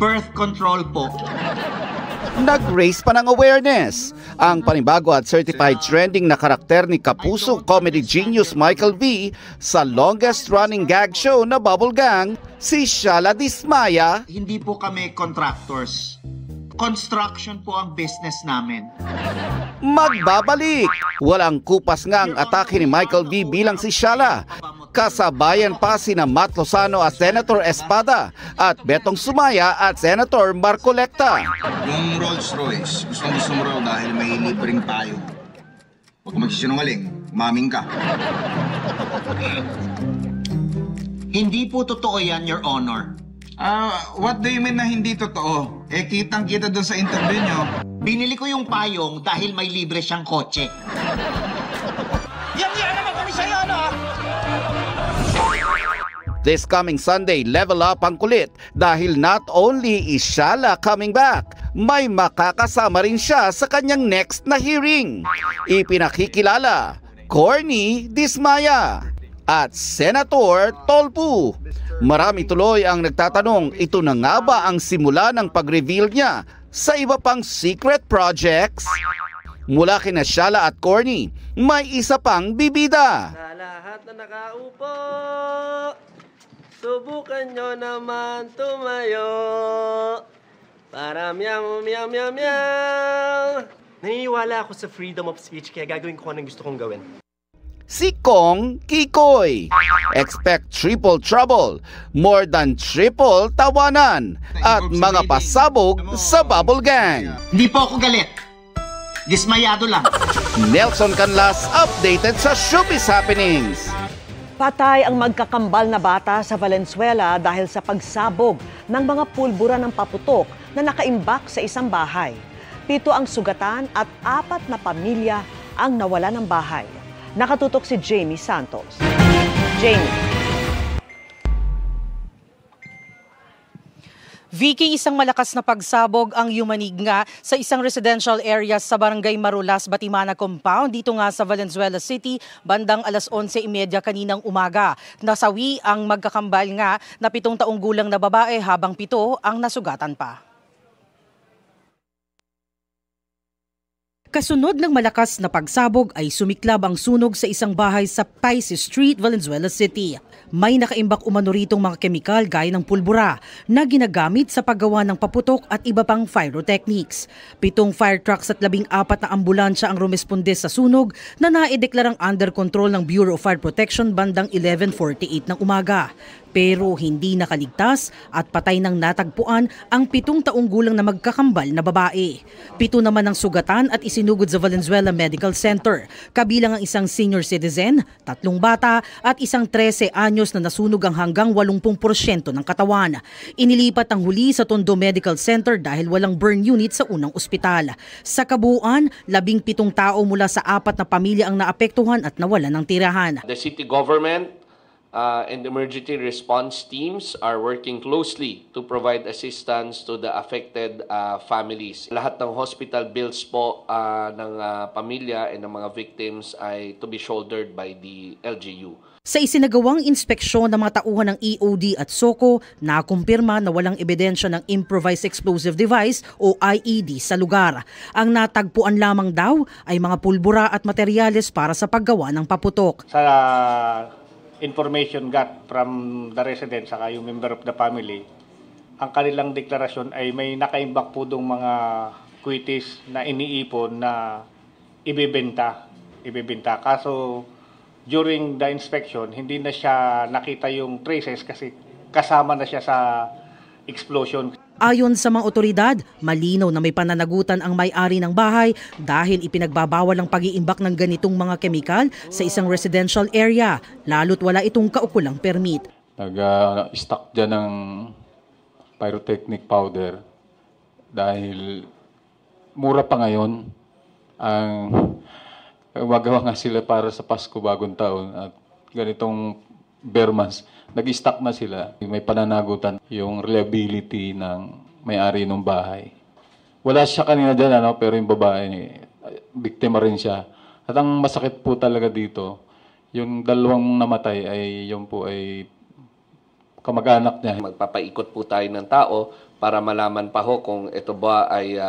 birth control po. nag-raise pa ng awareness. Ang panibago at certified trending na karakter ni Kapuso comedy genius Michael V sa longest-running gag show na Bubble Gang, si Shala Dismaya. Hindi po kami contractors. Construction po ang business namin. Magbabalik! Walang kupas nga ang atake ni Michael V bilang si Shala. Kasabayan pa sina Matt Lozano at Senator Espada at Betong Sumaya at Senator Marcolecta. Yung Rolls Royce, gusto mo raw dahil may libreng tayo. Huwag magsisinungaling, maming ka. Hindi po totoo yan, Your Honor. What do you mean na hindi totoo? Eh, kitang-kita doon sa interview nyo. Binili ko yung payong dahil may libre siyang kotse. Yan naman kami sa'yo, no? This coming Sunday, level up ang kulit dahil not only is Shala coming back, may makakasama rin siya sa kanyang next na hearing. Ipinakikilala, Corny Dismaya at Senator Tolpo. Marami tuloy ang nagtatanong, ito na nga ba ang simula ng pag-reveal niya sa iba pang secret projects? Mula kina Shala at Corny, may isa pang bibida. Sa lahat na nakaupo, subukan nyo naman tumayo para meow meow meow meow. Naniniwala ako sa freedom of speech kaya gagawin ko anong gusto kong gawin. Si Kong Kikoy. Expect triple trouble, more than triple tawanan, at mga pasabog sa Bubble Gang. Hindi po ako galit. Dismayado lang. Nelson Canlas updated sa Showbiz Happenings. Patay ang magkakambal na bata sa Valenzuela dahil sa pagsabog ng mga pulbura ng paputok na nakaimbak sa isang bahay. 7 ang sugatan at 4 na pamilya ang nawala ng bahay. Nakatutok si Jamie Santos. Jamie. Vicky, isang malakas na pagsabog ang yumanig nga sa isang residential area sa Barangay Marulas, Batimana Compound dito nga sa Valenzuela City bandang 11:30 kaninang umaga. Nasawi ang magkakambal nga na 7 taong gulang na babae habang 7 ang nasugatan pa. Kasunod ng malakas na pagsabog ay sumiklab ang sunog sa isang bahay sa Paisi Street, Valenzuela City. May nakaimbak umano ritong mga kemikal gaya ng pulbura na ginagamit sa paggawa ng paputok at iba pang pyrotechnics. 7 fire trucks at 14 na ambulansya ang rumesponde sa sunog na naideklarang under control ng Bureau of Fire Protection bandang 11:48 ng umaga. Pero hindi nakaligtas at patay nang natagpuan ang 7 taong gulang na magkakambal na babae. 7 naman ang sugatan at isinugod sa Valenzuela Medical Center. Kabilang ang isang senior citizen, 3 bata at isang 13 anyos na nasunog ang hanggang 80% ng katawan. Inilipat ang huli sa Tondo Medical Center dahil walang burn unit sa unang ospital. Sa kabuuan, 17 tao mula sa 4 na pamilya ang naapektuhan at nawalan ng tirahan. The city government and emergency response teams are working closely to provide assistance to the affected families. Lahat ng hospital bills po ng pamilya and ng mga victims ay to be shouldered by the LGU. Sa isinagawang inspeksyon ng mga tauhan ng EOD at SOCO, nakumpirma na walang ebidensya ng improvised explosive device o IED sa lugar. Ang natagpuan lamang daw ay mga pulbura at materyales para sa paggawa ng paputok. Sa information got from the residents saka yung member of the family, ang kanilang deklarasyon ay may nakaimbak po dong mga kuitis na iniipon na ibebenta. Kaso during the inspection, hindi na siya nakita yung traces kasi kasama na siya sa explosion. Ayon sa mga otoridad, malinaw na may pananagutan ang may-ari ng bahay dahil ipinagbabawal ang pag-iimbak ng ganitong mga kemikal sa isang residential area, lalo't wala itong kaukulang permit. Nag-stock dyan ng pyrotechnic powder dahil mura pa ngayon. Ang magawa nga sila para sa Pasko Bagong Taon at ganitong Bermas, nag-stock na sila. May pananagutan yung reliability ng may-ari ng bahay. Wala siya kanina dyan, pero yung babae, biktima rin siya. At ang masakit po talaga dito, yung 2 namatay ay yung po ay kamag-anak niya. Magpapaikot po tayo ng tao para malaman pa ho kung ito ba ay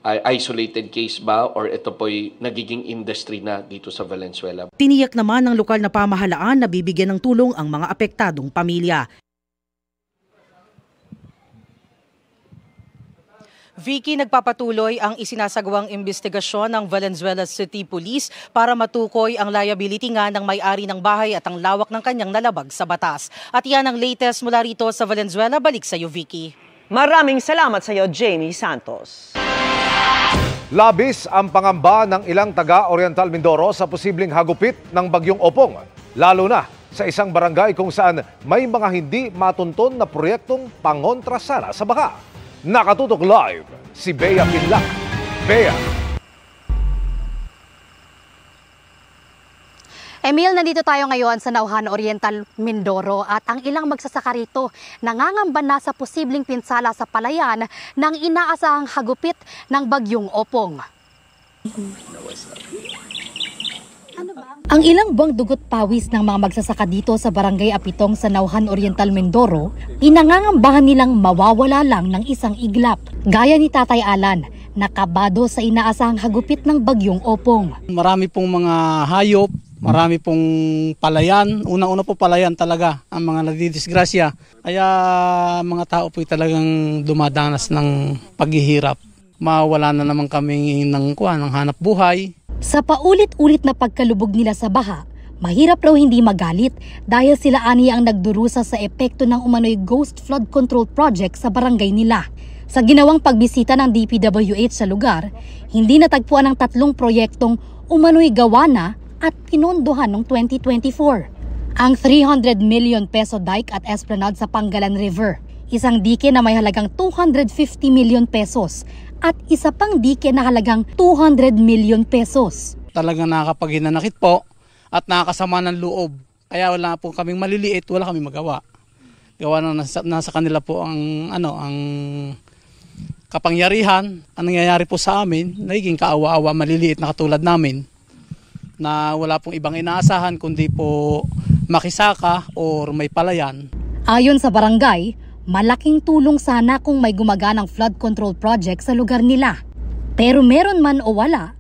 isolated case ba or ito po'y nagiging industry na dito sa Valenzuela. Tiniyak naman ng lokal na pamahalaan na bibigyan ng tulong ang mga apektadong pamilya. Vicky, nagpapatuloy ang isinasagawang investigasyon ng Valenzuela City Police para matukoy ang liability nga ng may-ari ng bahay at ang lawak ng kanyang nalabag sa batas. At yan ang latest mula rito sa Valenzuela. Balik sa iyo, Vicky. Maraming salamat sa iyo, Jamie Santos. Labis ang pangamba ng ilang taga Oriental Mindoro sa posibleng hagupit ng bagyong Opong, lalo na sa isang barangay kung saan may mga hindi matunton na proyektong pangontrasara sa baha. Nakatutok live si Bea Pinlac. Bea. Emil, nandito tayo ngayon sa Nauhan Oriental, Mindoro at ang ilang magsasaka rito nangangamba na sa posibleng pinsala sa palayan ng inaasahang hagupit ng bagyong Opong. Ang ilang buwang dugot pawis ng mga magsasaka dito sa Barangay Apitong sa Nauhan Oriental, Mindoro, inangangambahan nilang mawawala lang ng isang iglap. Gaya ni Tatay Alan, nakabado sa inaasahang hagupit ng bagyong Opong. Marami pong mga hayop, marami pong palayan. Unang-una po palayan talaga ang mga nadidisgrasya. Kaya mga tao po talagang dumadanas ng paghihirap. Mawala na naman kami ng hanap buhay. Sa paulit-ulit na pagkalubog nila sa baha, mahirap raw hindi magalit dahil sila ani ang nagdurusa sa epekto ng umano'y Ghost Flood Control Project sa barangay nila. Sa ginawang pagbisita ng DPWH sa lugar, hindi natagpuan ang 3 proyektong umano'y gawa na at pinondohan noong 2024. Ang 300 million peso dike at esplanade sa Pangalan River, isang dike na may halagang 250 million pesos at isa pang dike na halagang 200 million pesos. Talagang nakakapaghinanakit po at nakakasama ng loob. Kaya wala po kaming maliliit, wala kaming magawa. Gawa na nasa kanila po ang kapangyarihan. Ang nangyayari po sa amin, nagiging kaawa-awa maliliit na katulad namin na wala pong ibang inaasahan kundi po makisaka or may palayan. Ayon sa barangay, malaking tulong sana kung may gumaganang flood control project sa lugar nila. Pero meron man o wala,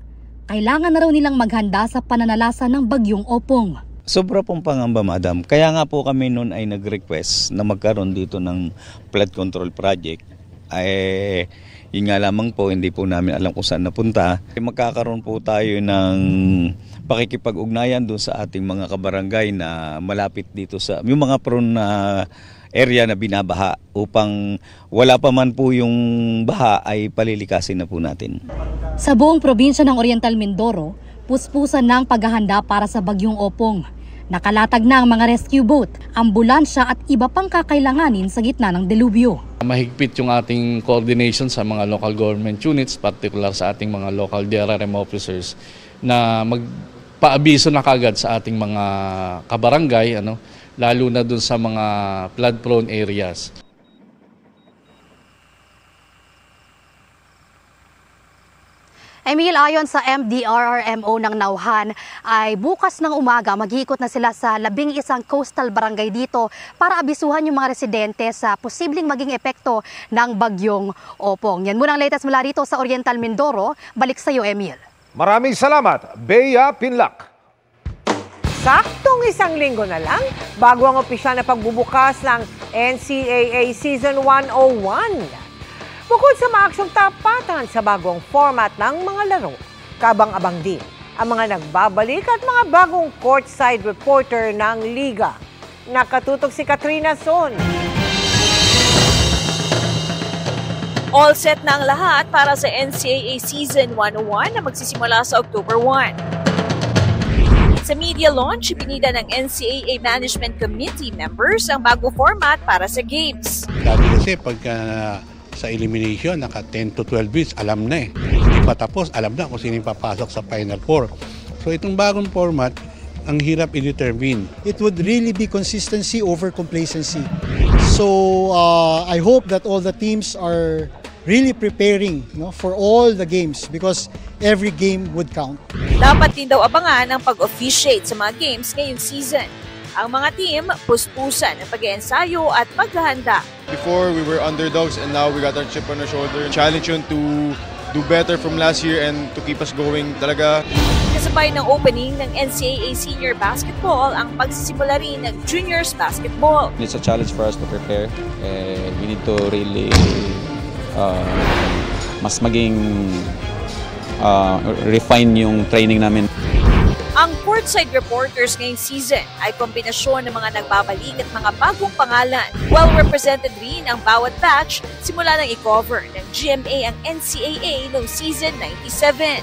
kailangan na raw nilang maghanda sa pananalasa ng bagyong Opong. Sobra pong pangamba, madam. Kaya nga po kami noon ay nag-request na magkaroon dito ng flood control project. Yun nga lamang po, hindi po namin alam kung saan napunta. Magkakaroon po tayo ng pakikipag-ugnayan doon sa ating mga kabarangay na malapit dito sa yung mga prone na area na binabaha upang wala pa man po yung baha ay palilikasin na po natin. Sa buong probinsya ng Oriental Mindoro, puspusan na ang paghahanda para sa bagyong Opong. Nakalatag na ang mga rescue boat, ambulansya at iba pang kakailanganin sa gitna ng delubyo. Mahigpit yung ating coordination sa mga local government units, particular sa ating mga local DRRM officers na magpaabiso na kagad sa ating mga kabarangay, lalo na dun sa mga flood-prone areas. Emil, ayon sa MDRRMO ng Nauhan, ay bukas ng umaga mag-iikot na sila sa 11 coastal barangay dito para abisuhan yung mga residente sa posibleng maging epekto ng bagyong Opong. Yan muna ang latest mula rito sa Oriental Mindoro. Balik sa iyo, Emil. Maraming salamat, Bea Pinlac. Saktong 1 linggo na lang bago ang opisyal na pagbubukas ng NCAA Season 101. Bukod sa maaksyong tapatan sa bagong format ng mga laro, kabang-abang din ang mga nagbabalik at mga bagong courtside reporter ng liga. Nakatutok si Katrina Son. All set na ang lahat para sa NCAA Season 101 na magsisimula sa October 1. Sa media launch, ipinida ng NCAA Management Committee members ang bago format para sa games. Dati kasi pagka sa elimination, naka 10 to 12 wins, alam na eh. Hindi pa tapos, alam na kung sino yung papasok sa Final Four. So itong bagong format, ang hirap i-determine. It would really be consistency over complacency. So I hope that all the teams are really preparing for all the games because every game would count. Dapat din daw abangan ang pag-officiate sa mga games ngayong season. Ang mga team, puspusan ng pag-eensayo at paghahanda. Before, we were underdogs and now we got our chip on our shoulder. Challenge yun to do better from last year and to keep us going talaga. Kasabay ng opening ng NCAA Senior Basketball ang pagsisimula rin ng Juniors Basketball. It's a challenge for us to prepare. We need to really mas maging refine yung training namin. Ang courtside reporters ngayong season ay kombinasyon ng mga nagbabalik at mga bagong pangalan. Well-represented rin ang bawat batch simula nang i-cover ng GMA ang NCAA noong season 97.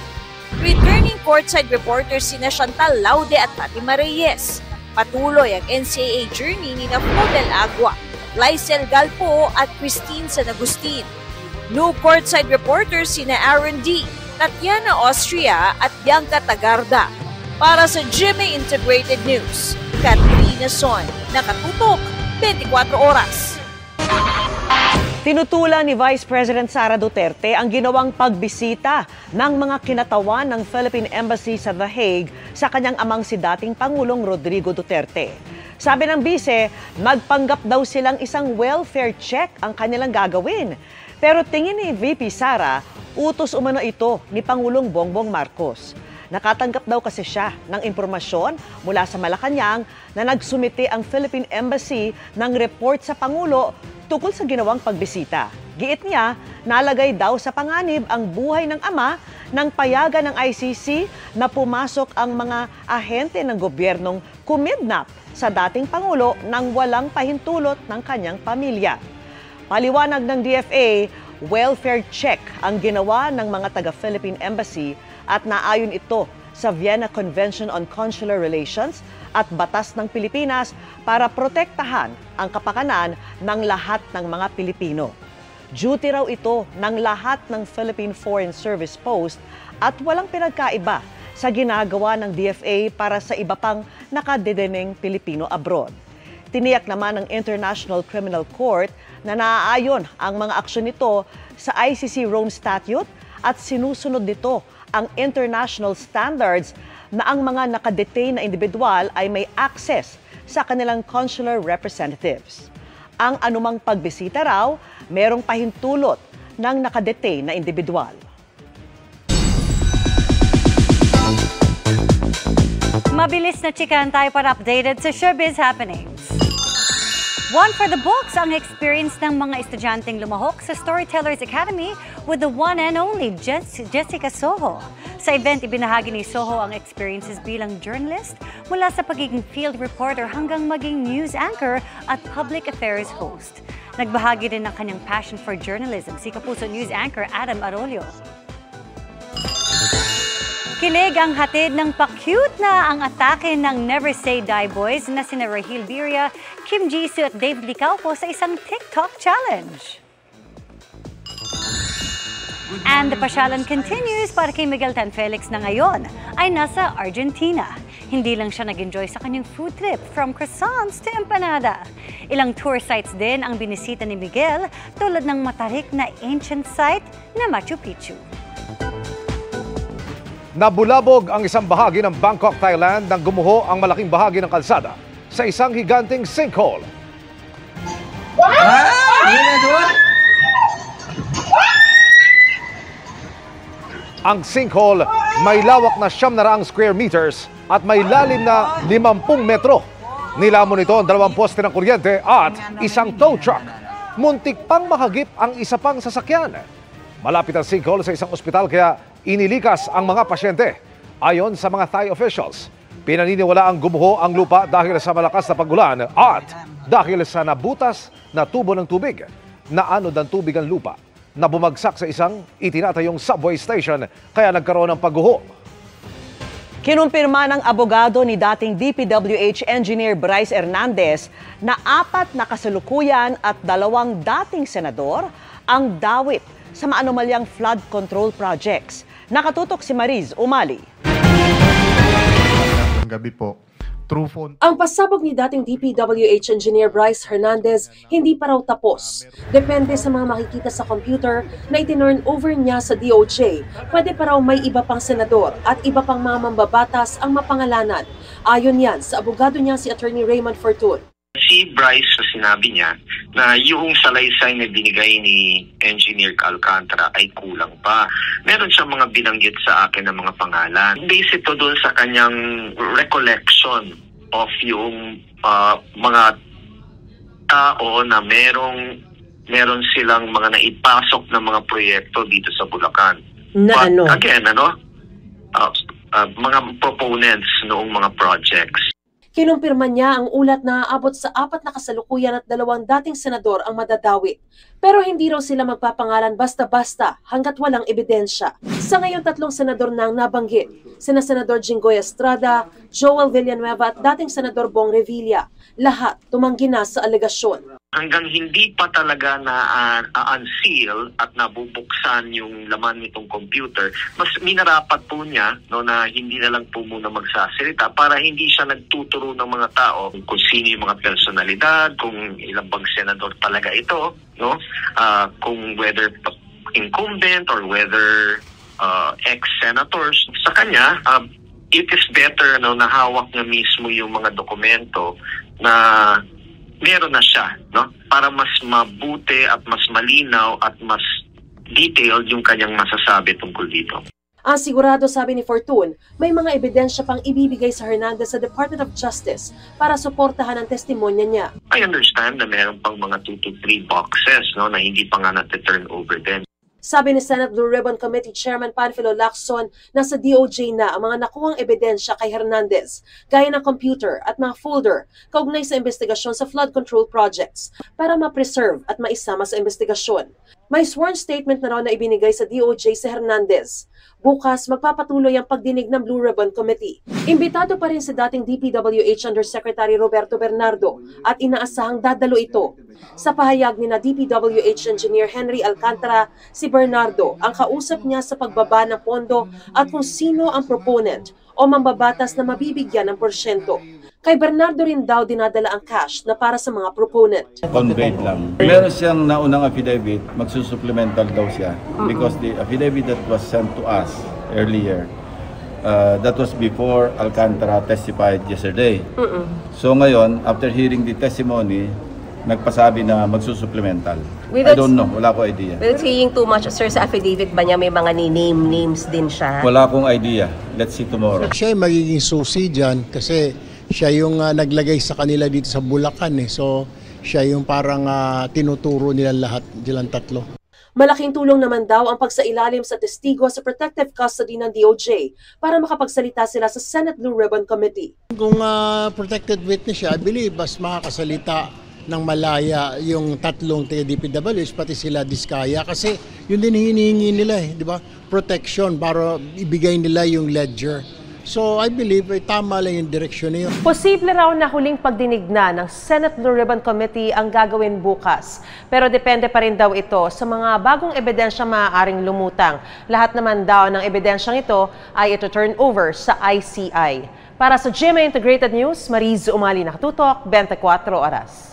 Returning courtside reporters sina Chantal Laude at Fatima Reyes. Patuloy ang NCAA journey ni Flodel Agua, Lysel Galpo at Christine San Agustin. New courtside reporters sina Aaron D., Tatiana Austria at Bianca Tagarda. Para sa GMA Integrated News, Katrina Son, nakatutok 24 oras. Tinutulan ni Vice President Sara Duterte ang ginawang pagbisita ng mga kinatawan ng Philippine Embassy sa The Hague sa kanyang amang si dating Pangulong Rodrigo Duterte. Sabi ng bise, magpanggap daw silang isang welfare check ang kanilang gagawin. Pero tingin ni VP Sara, utos umano ito ni Pangulong Bongbong Marcos. Nakatanggap daw kasi siya ng impormasyon mula sa Malacanang na nagsumite ang Philippine Embassy ng report sa Pangulo tungkol sa ginawang pagbisita. Giit niya, nalagay daw sa panganib ang buhay ng ama nang payagan ng ICC na pumasok ang mga ahente ng gobyernong kumidnap sa dating Pangulo nang walang pahintulot ng kanyang pamilya. Paliwanag ng DFA, welfare check ang ginawa ng mga taga-Philippine Embassy at naayon ito sa Vienna Convention on Consular Relations at Batas ng Pilipinas para protektahan ang kapakanan ng lahat ng mga Pilipino. Duty raw ito ng lahat ng Philippine Foreign Service Post at walang pinagkaiba sa ginagawa ng DFA para sa iba pang nakadedeneng Pilipino abroad. Tiniyak naman ng International Criminal Court na naaayon ang mga aksyon nito sa ICC Rome Statute at sinusunod nito ang international standards na ang mga nakadetain na individual ay may access sa kanilang consular representatives. Ang anumang pagbisita raw, merong pahintulot ng nakadetain na individual. Mabilis na chikahan tayo para updated sa showbiz happenings. One for the books ang experience ng mga estudyanteng lumahok sa Storytellers Academy with the one and only Jessica Soho. Sa event, ibinahagi ni Soho ang experiences bilang journalist mula sa pagiging field reporter hanggang maging news anchor at public affairs host. Nagbahagi din ng kanyang passion for journalism si Kapuso News anchor Adam Arroyo. Kilig ang hatid ng pa-cute na ang atake ng Never Say Die Boys na sina Rahil Birria, Kim Jisoo at Dave Licauco sa isang TikTok challenge. And the pasyalan continues para kay Miguel Tan Felix na ngayon ay nasa Argentina. Hindi lang siya nag-enjoy sa kanyang food trip from croissants to empanada. Ilang tour sites din ang binisita ni Miguel tulad ng matarik na ancient site na Machu Picchu. Nabulabog ang isang bahagi ng Bangkok, Thailand nang gumuho ang malaking bahagi ng kalsada sa isang higanting sinkhole. Ang sinkhole may lawak na 900 square meters at may lalim na 50 metro. Nilamon nito ang 2 poste ng kuryente at isang tow truck. Muntik pang makagip ang isa pang sasakyan. Malapit ang sinkhole sa isang ospital kaya inilikas ang mga pasyente. Ayon sa mga Thai officials, pinaniniwala ang gumuho ang lupa dahil sa malakas na pagulan at dahil sa nabutas na tubo ng tubig. Naanod ang tubig ang lupa na bumagsak sa isang itinatayong subway station kaya nagkaroon ng pagguho. Kinumpirma ng abogado ni dating DPWH engineer Bryce Hernandez na 4 na kasalukuyan at 2 dating senador ang dawit sa maanomalyang flood control projects. Nakatutok si Mariz Umali. Gabi po. True phone. Ang pasabog ni dating DPWH engineer Bryce Hernandez hindi pa raw tapos. Depende sa mga makikita sa computer na itinurn over niya sa DOJ. Pwede pa raw may iba pang senador at iba pang mga mambabatas ang mapangalanan. Ayon yan sa abogado niya si Attorney Raymond Fortun. Si Bryce, sinabi niya na yung salaysay na binigay ni Engineer Alcantara ay kulang pa. Meron siyang mga binanggit sa akin ng mga pangalan. Base ito doon sa kanyang recollection of yung mga tao na meron silang mga naipasok na mga proyekto dito sa Bulacan. Na ano? Again, mga proponents noong mga projects. Kinumpirma niya ang ulat na aabot sa 4 na kasalukuyan at 2 dating senador ang madadawit. Pero hindi raw sila magpapangalan basta-basta hanggat walang ebidensya. Sa ngayon 3 senador na ang nabanggit, sina Senador Jinggoy Estrada, Joel Villanueva at dating Senador Bong Revilla. Lahat tumanggi na sa alegasyon. Hanggang hindi pa talaga na-unseal at nabubuksan yung laman nitong computer, mas minarapat po niya na hindi na lang po muna magsasalita para hindi siya nagtuturo ng mga tao kung sino yung mga personalidad, kung ilang bang senador talaga ito, kung whether incumbent or whether ex-senators. Sa kanya, it is better na hawak niya mismo yung mga dokumento na meron na siya, para mas mabuti at mas malinaw at mas detailed yung kanyang masasabi tungkol dito. Ang sigurado, sabi ni Fortun, may mga ebidensya pang ibibigay sa Hernandez sa Department of Justice para suportahan ang testimonya niya. I understand na meron pang mga 2 to 3 boxes na hindi pa nga na-turn over din. Sabi ni Senate Blue Ribbon Committee Chairman Panfilo Lacson na sa DOJ na ang mga nakuhang ebidensya kay Hernandez, gaya ng computer at mga folder kaugnay sa investigasyon sa flood control projects para ma-preserve at maisama sa investigasyon. May sworn statement na raw na ibinigay sa DOJ si Hernandez. Bukas, magpapatuloy ang pagdinig ng Blue Ribbon Committee. Imbitado pa rin si dating DPWH Undersecretary Roberto Bernardo at inaasahang dadalo ito. Sa pahayag ni na DPWH Engineer Henry Alcantara, si Bernardo ang kausap niya sa pagbaba ng pondo at kung sino ang proponent o mambabatas na mabibigyan ng porsyento. Kay Bernardo rin daw dinadala ang cash na para sa mga proponent. Conveyed lang. Meron siyang naunang affidavit, magsusupplemental daw siya because the affidavit that was sent to us earlier, that was before Alcantara testified yesterday. So ngayon, after hearing the testimony, nagpasabi na magsusupplemental. I don't know, wala ko idea. Without saying too much, sir, sa affidavit ba niya may mga names din siya? Wala akong idea. Let's see tomorrow. Siya ay magiging susi dyan kasi siya yung naglagay sa kanila dito sa Bulacan. So siya yung parang tinuturo nila lahat, silang 3. Malaking tulong naman daw ang pagsailalim sa testigo sa protective custody ng DOJ para makapagsalita sila sa Senate Blue Ribbon Committee. Kung protected witness siya, I believe mas makakasalita ng malaya yung 3 taga-DPWH, pati sila Diskaya kasi yun din hinihingi nila di ba? Protection para ibigay nila yung ledger. So I believe tama lang yung direksyon niyo. Posible raw na huling pagdinig na ng Senate Blue Ribbon Committee ang gagawin bukas. Pero depende pa rin daw ito sa mga bagong ebidensyang maaaring lumutang. Lahat naman daw ng ebidensyang ito ay ito turn over sa ICI. Para sa GMA Integrated News, Mariz Umali nakatutok, 24 oras.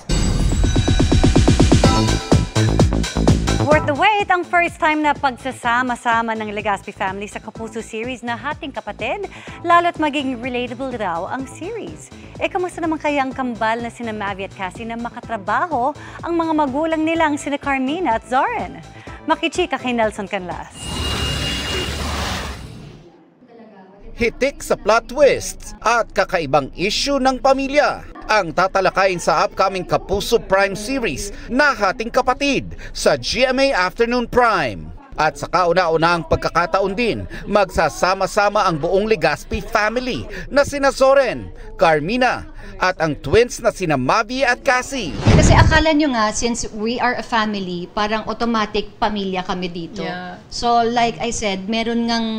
Worth the wait ang first time na pagsasama-sama ng Legaspi family sa Kapuso series na Hating Kapatid, lalo't maging relatable daw ang series. Kamusta naman kaya ang kambal na sina Mavi at Cassie na makatrabaho ang mga magulang nilang sina Carmina at Zoren? Makichika kay Nelson Canlas. Hitik sa plot twist at kakaibang issue ng pamilya ang tatalakayin sa upcoming Kapuso Prime series na Hating Kapatid sa GMA Afternoon Prime. At sa kauna-unahang pagkakataon din, magsasama-sama ang buong Legaspi family na sina Zoren, Carmina at ang twins na sina Mavi at Cassie. Kasi akala nyo nga, since we are a family, parang automatic pamilya kami dito. Yeah. So like I said, meron ngang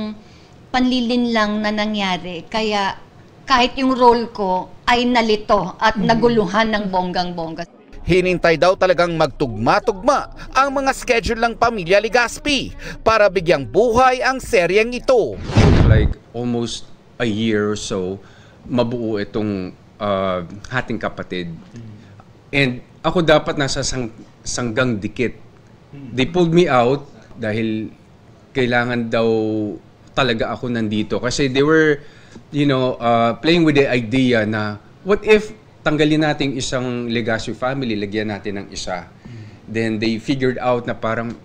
panlilin lang na nangyari. Kaya kahit yung role ko ay nalito at naguluhan ng bonggang-bongga. Hinintay daw talagang magtugma-tugma ang mga schedule ng pamilya Legaspi para bigyang buhay ang seryeng ito. Like almost a year or so, mabuo itong Hating Kapatid. And ako dapat nasa sanggang dikit. They pulled me out dahil kailangan daw talaga ako nandito. Kasi they were, playing with the idea na what if tanggalin natin isang Legaspi family, lagyan natin ng isa. Then they figured out na parang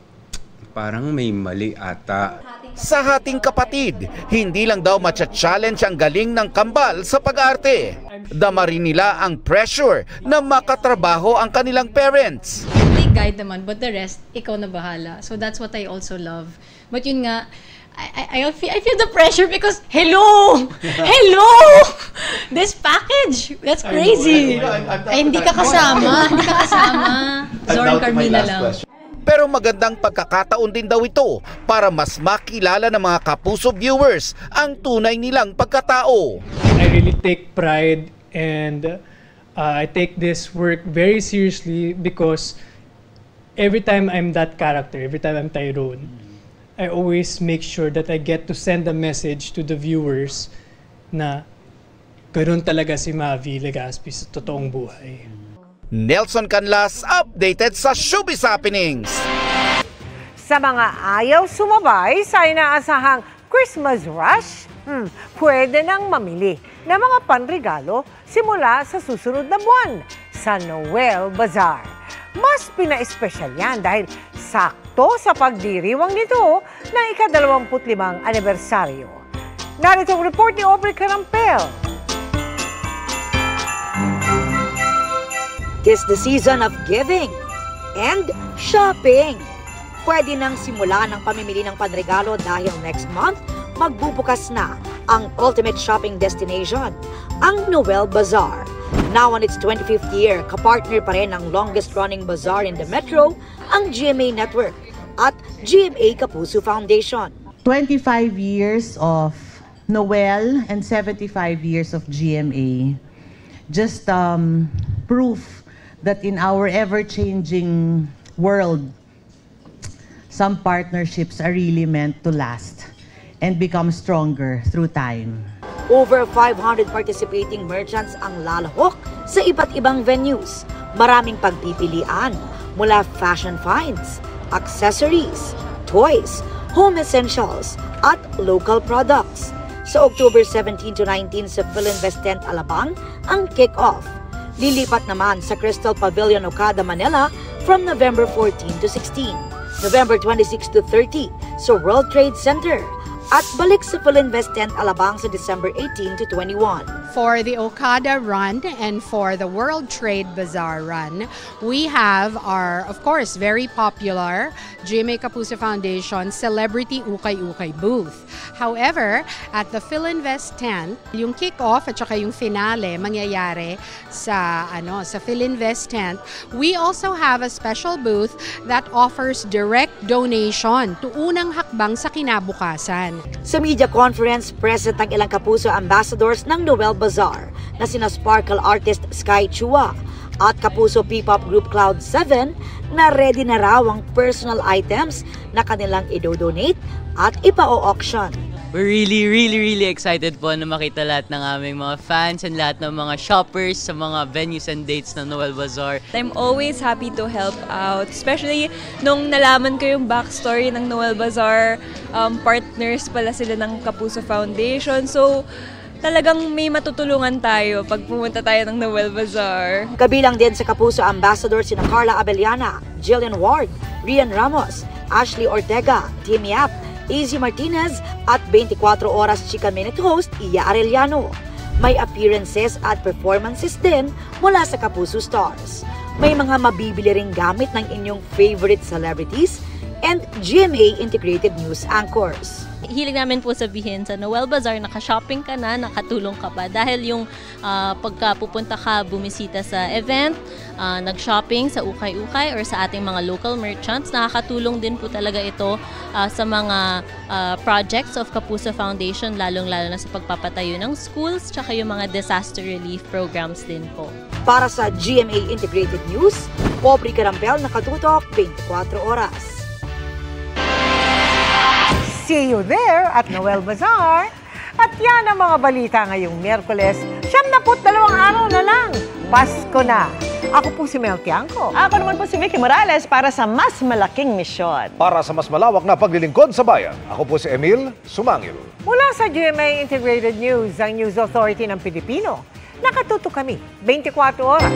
may mali ata. Sa Hating Kapatid, hindi lang daw matcha-challenge ang galing ng kambal sa pag-arte. Dama rin nila ang pressure na makatrabaho ang kanilang parents. They makikiguide naman, but the rest, ikaw na bahala. So that's what I also love. But yun nga, I feel the pressure because, hello! Hello! This package! That's crazy! Ay, hindi ka kasama. Hindi ka kasama. Zorn Carmina lang. Pero magandang pagkakataon din daw ito para mas makilala ng mga Kapuso viewers ang tunay nilang pagkatao. I really take pride and I take this work very seriously because every time I'm that character, every time I'm Tyrone, I always make sure that I get to send a message to the viewers na ganoon talaga si Mavi Legaspi sa totoong buhay. Nelson Canlas, updated sa Showbiz Happenings. Sa mga ayaw sumabay sa inaasahang Christmas rush, pwede nang mamili ng mga panregalo simula sa susunod na buwan sa Noel Bazaar. Mas pina-espesyal yan dahil sakto sa pagdiriwang nito ng ika-25 anibersaryo. Narito ang report ni Aubrey Carampel. Tis the season of giving and shopping. Pwede nang simula ng pamimili ng panregalo dahil next month magbubukas na ang ultimate shopping destination, ang Noel Bazaar. Now on its 25th year, kapartner pa rin ang longest-running bazaar in the metro, ang GMA Network at GMA Kapuso Foundation. 25 years of Noel and 75 years of GMA. Just proof that in our ever-changing world, some partnerships are really meant to last and become stronger through time. Over 500 participating merchants ang lalahok sa iba't ibang venues. Maraming pagpipilian mula fashion finds, accessories, toys, home essentials, at local products. Sa October 17 to 19 sa Philinvest Tent Alabang ang kick-off. Lilipat naman sa Crystal Pavilion Okada, Manila from November 14 to 16, November 26 to 30 sa World Trade Center, at balik sa Philinvest Tent Alabang sa December 18 to 21. For the Okada run and for the World Trade Bazaar run, we have our, of course, very popular GMA Kapuso Foundation Celebrity Ukay-Ukay booth. However, at the Philinvest Tent, yung kick-off at saka yung finale mangyayari sa Philinvest Tent. We also have a special booth that offers direct donation to unang hakbang sa kinabukasan. Sa media conference, present ang ilang Kapuso ambassadors ng Noel Bazaar na sina sparkle artist Sky Chua at Kapuso P-pop group Cloud 7 na ready na raw ang personal items na kanilang i-donate at ipa-auction. We're really excited po na makita lahat ng aming mga fans and lahat ng mga shoppers sa mga venues and dates ng Noel Bazaar. I'm always happy to help out, especially nung nalaman ko yung backstory ng Noel Bazaar. Partners pala sila ng Kapuso Foundation. So, talagang may matutulungan tayo pag pumunta tayo ng Noel Bazaar. Kabilang din sa Kapuso ambassador sina Carla Abellana, Jillian Ward, Rian Ramos, Ashley Ortega, Team Yap, Izzy Martinez at 24 Oras Chika Minute host Iya Arellano. May appearances at performances din mula sa Kapuso Stars. May mga mabibili ring gamit ng inyong favorite celebrities and GMA integrated news anchors. Hilig namin po sabihin sa Noel Bazaar, naka-shopping ka na, nakatulong ka pa. Dahil yung pagka pupunta ka, bumisita sa event, nag-shopping sa ukay-ukay or sa ating mga local merchants, nakakatulong din po talaga ito sa mga projects of Kapuso Foundation, lalong-lalo na sa pagpapatayo ng schools, tsaka yung mga disaster relief programs din po. Para sa GMA Integrated News, Aubrey Carampel, nakatutok 24 oras. See you there at Noel Bazaar. At yan ang mga balita ngayong Miyerkules, 72 araw na lang. Pasko na. Ako po si Mel Tiangco. Ako naman po si Vicky Morales para sa mas malaking misyon. Para sa mas malawak na paglilingkod sa bayan, ako po si Emil Sumangil. Mula sa GMA Integrated News, ang News Authority ng Pilipino, nakatuto kami 24 oras.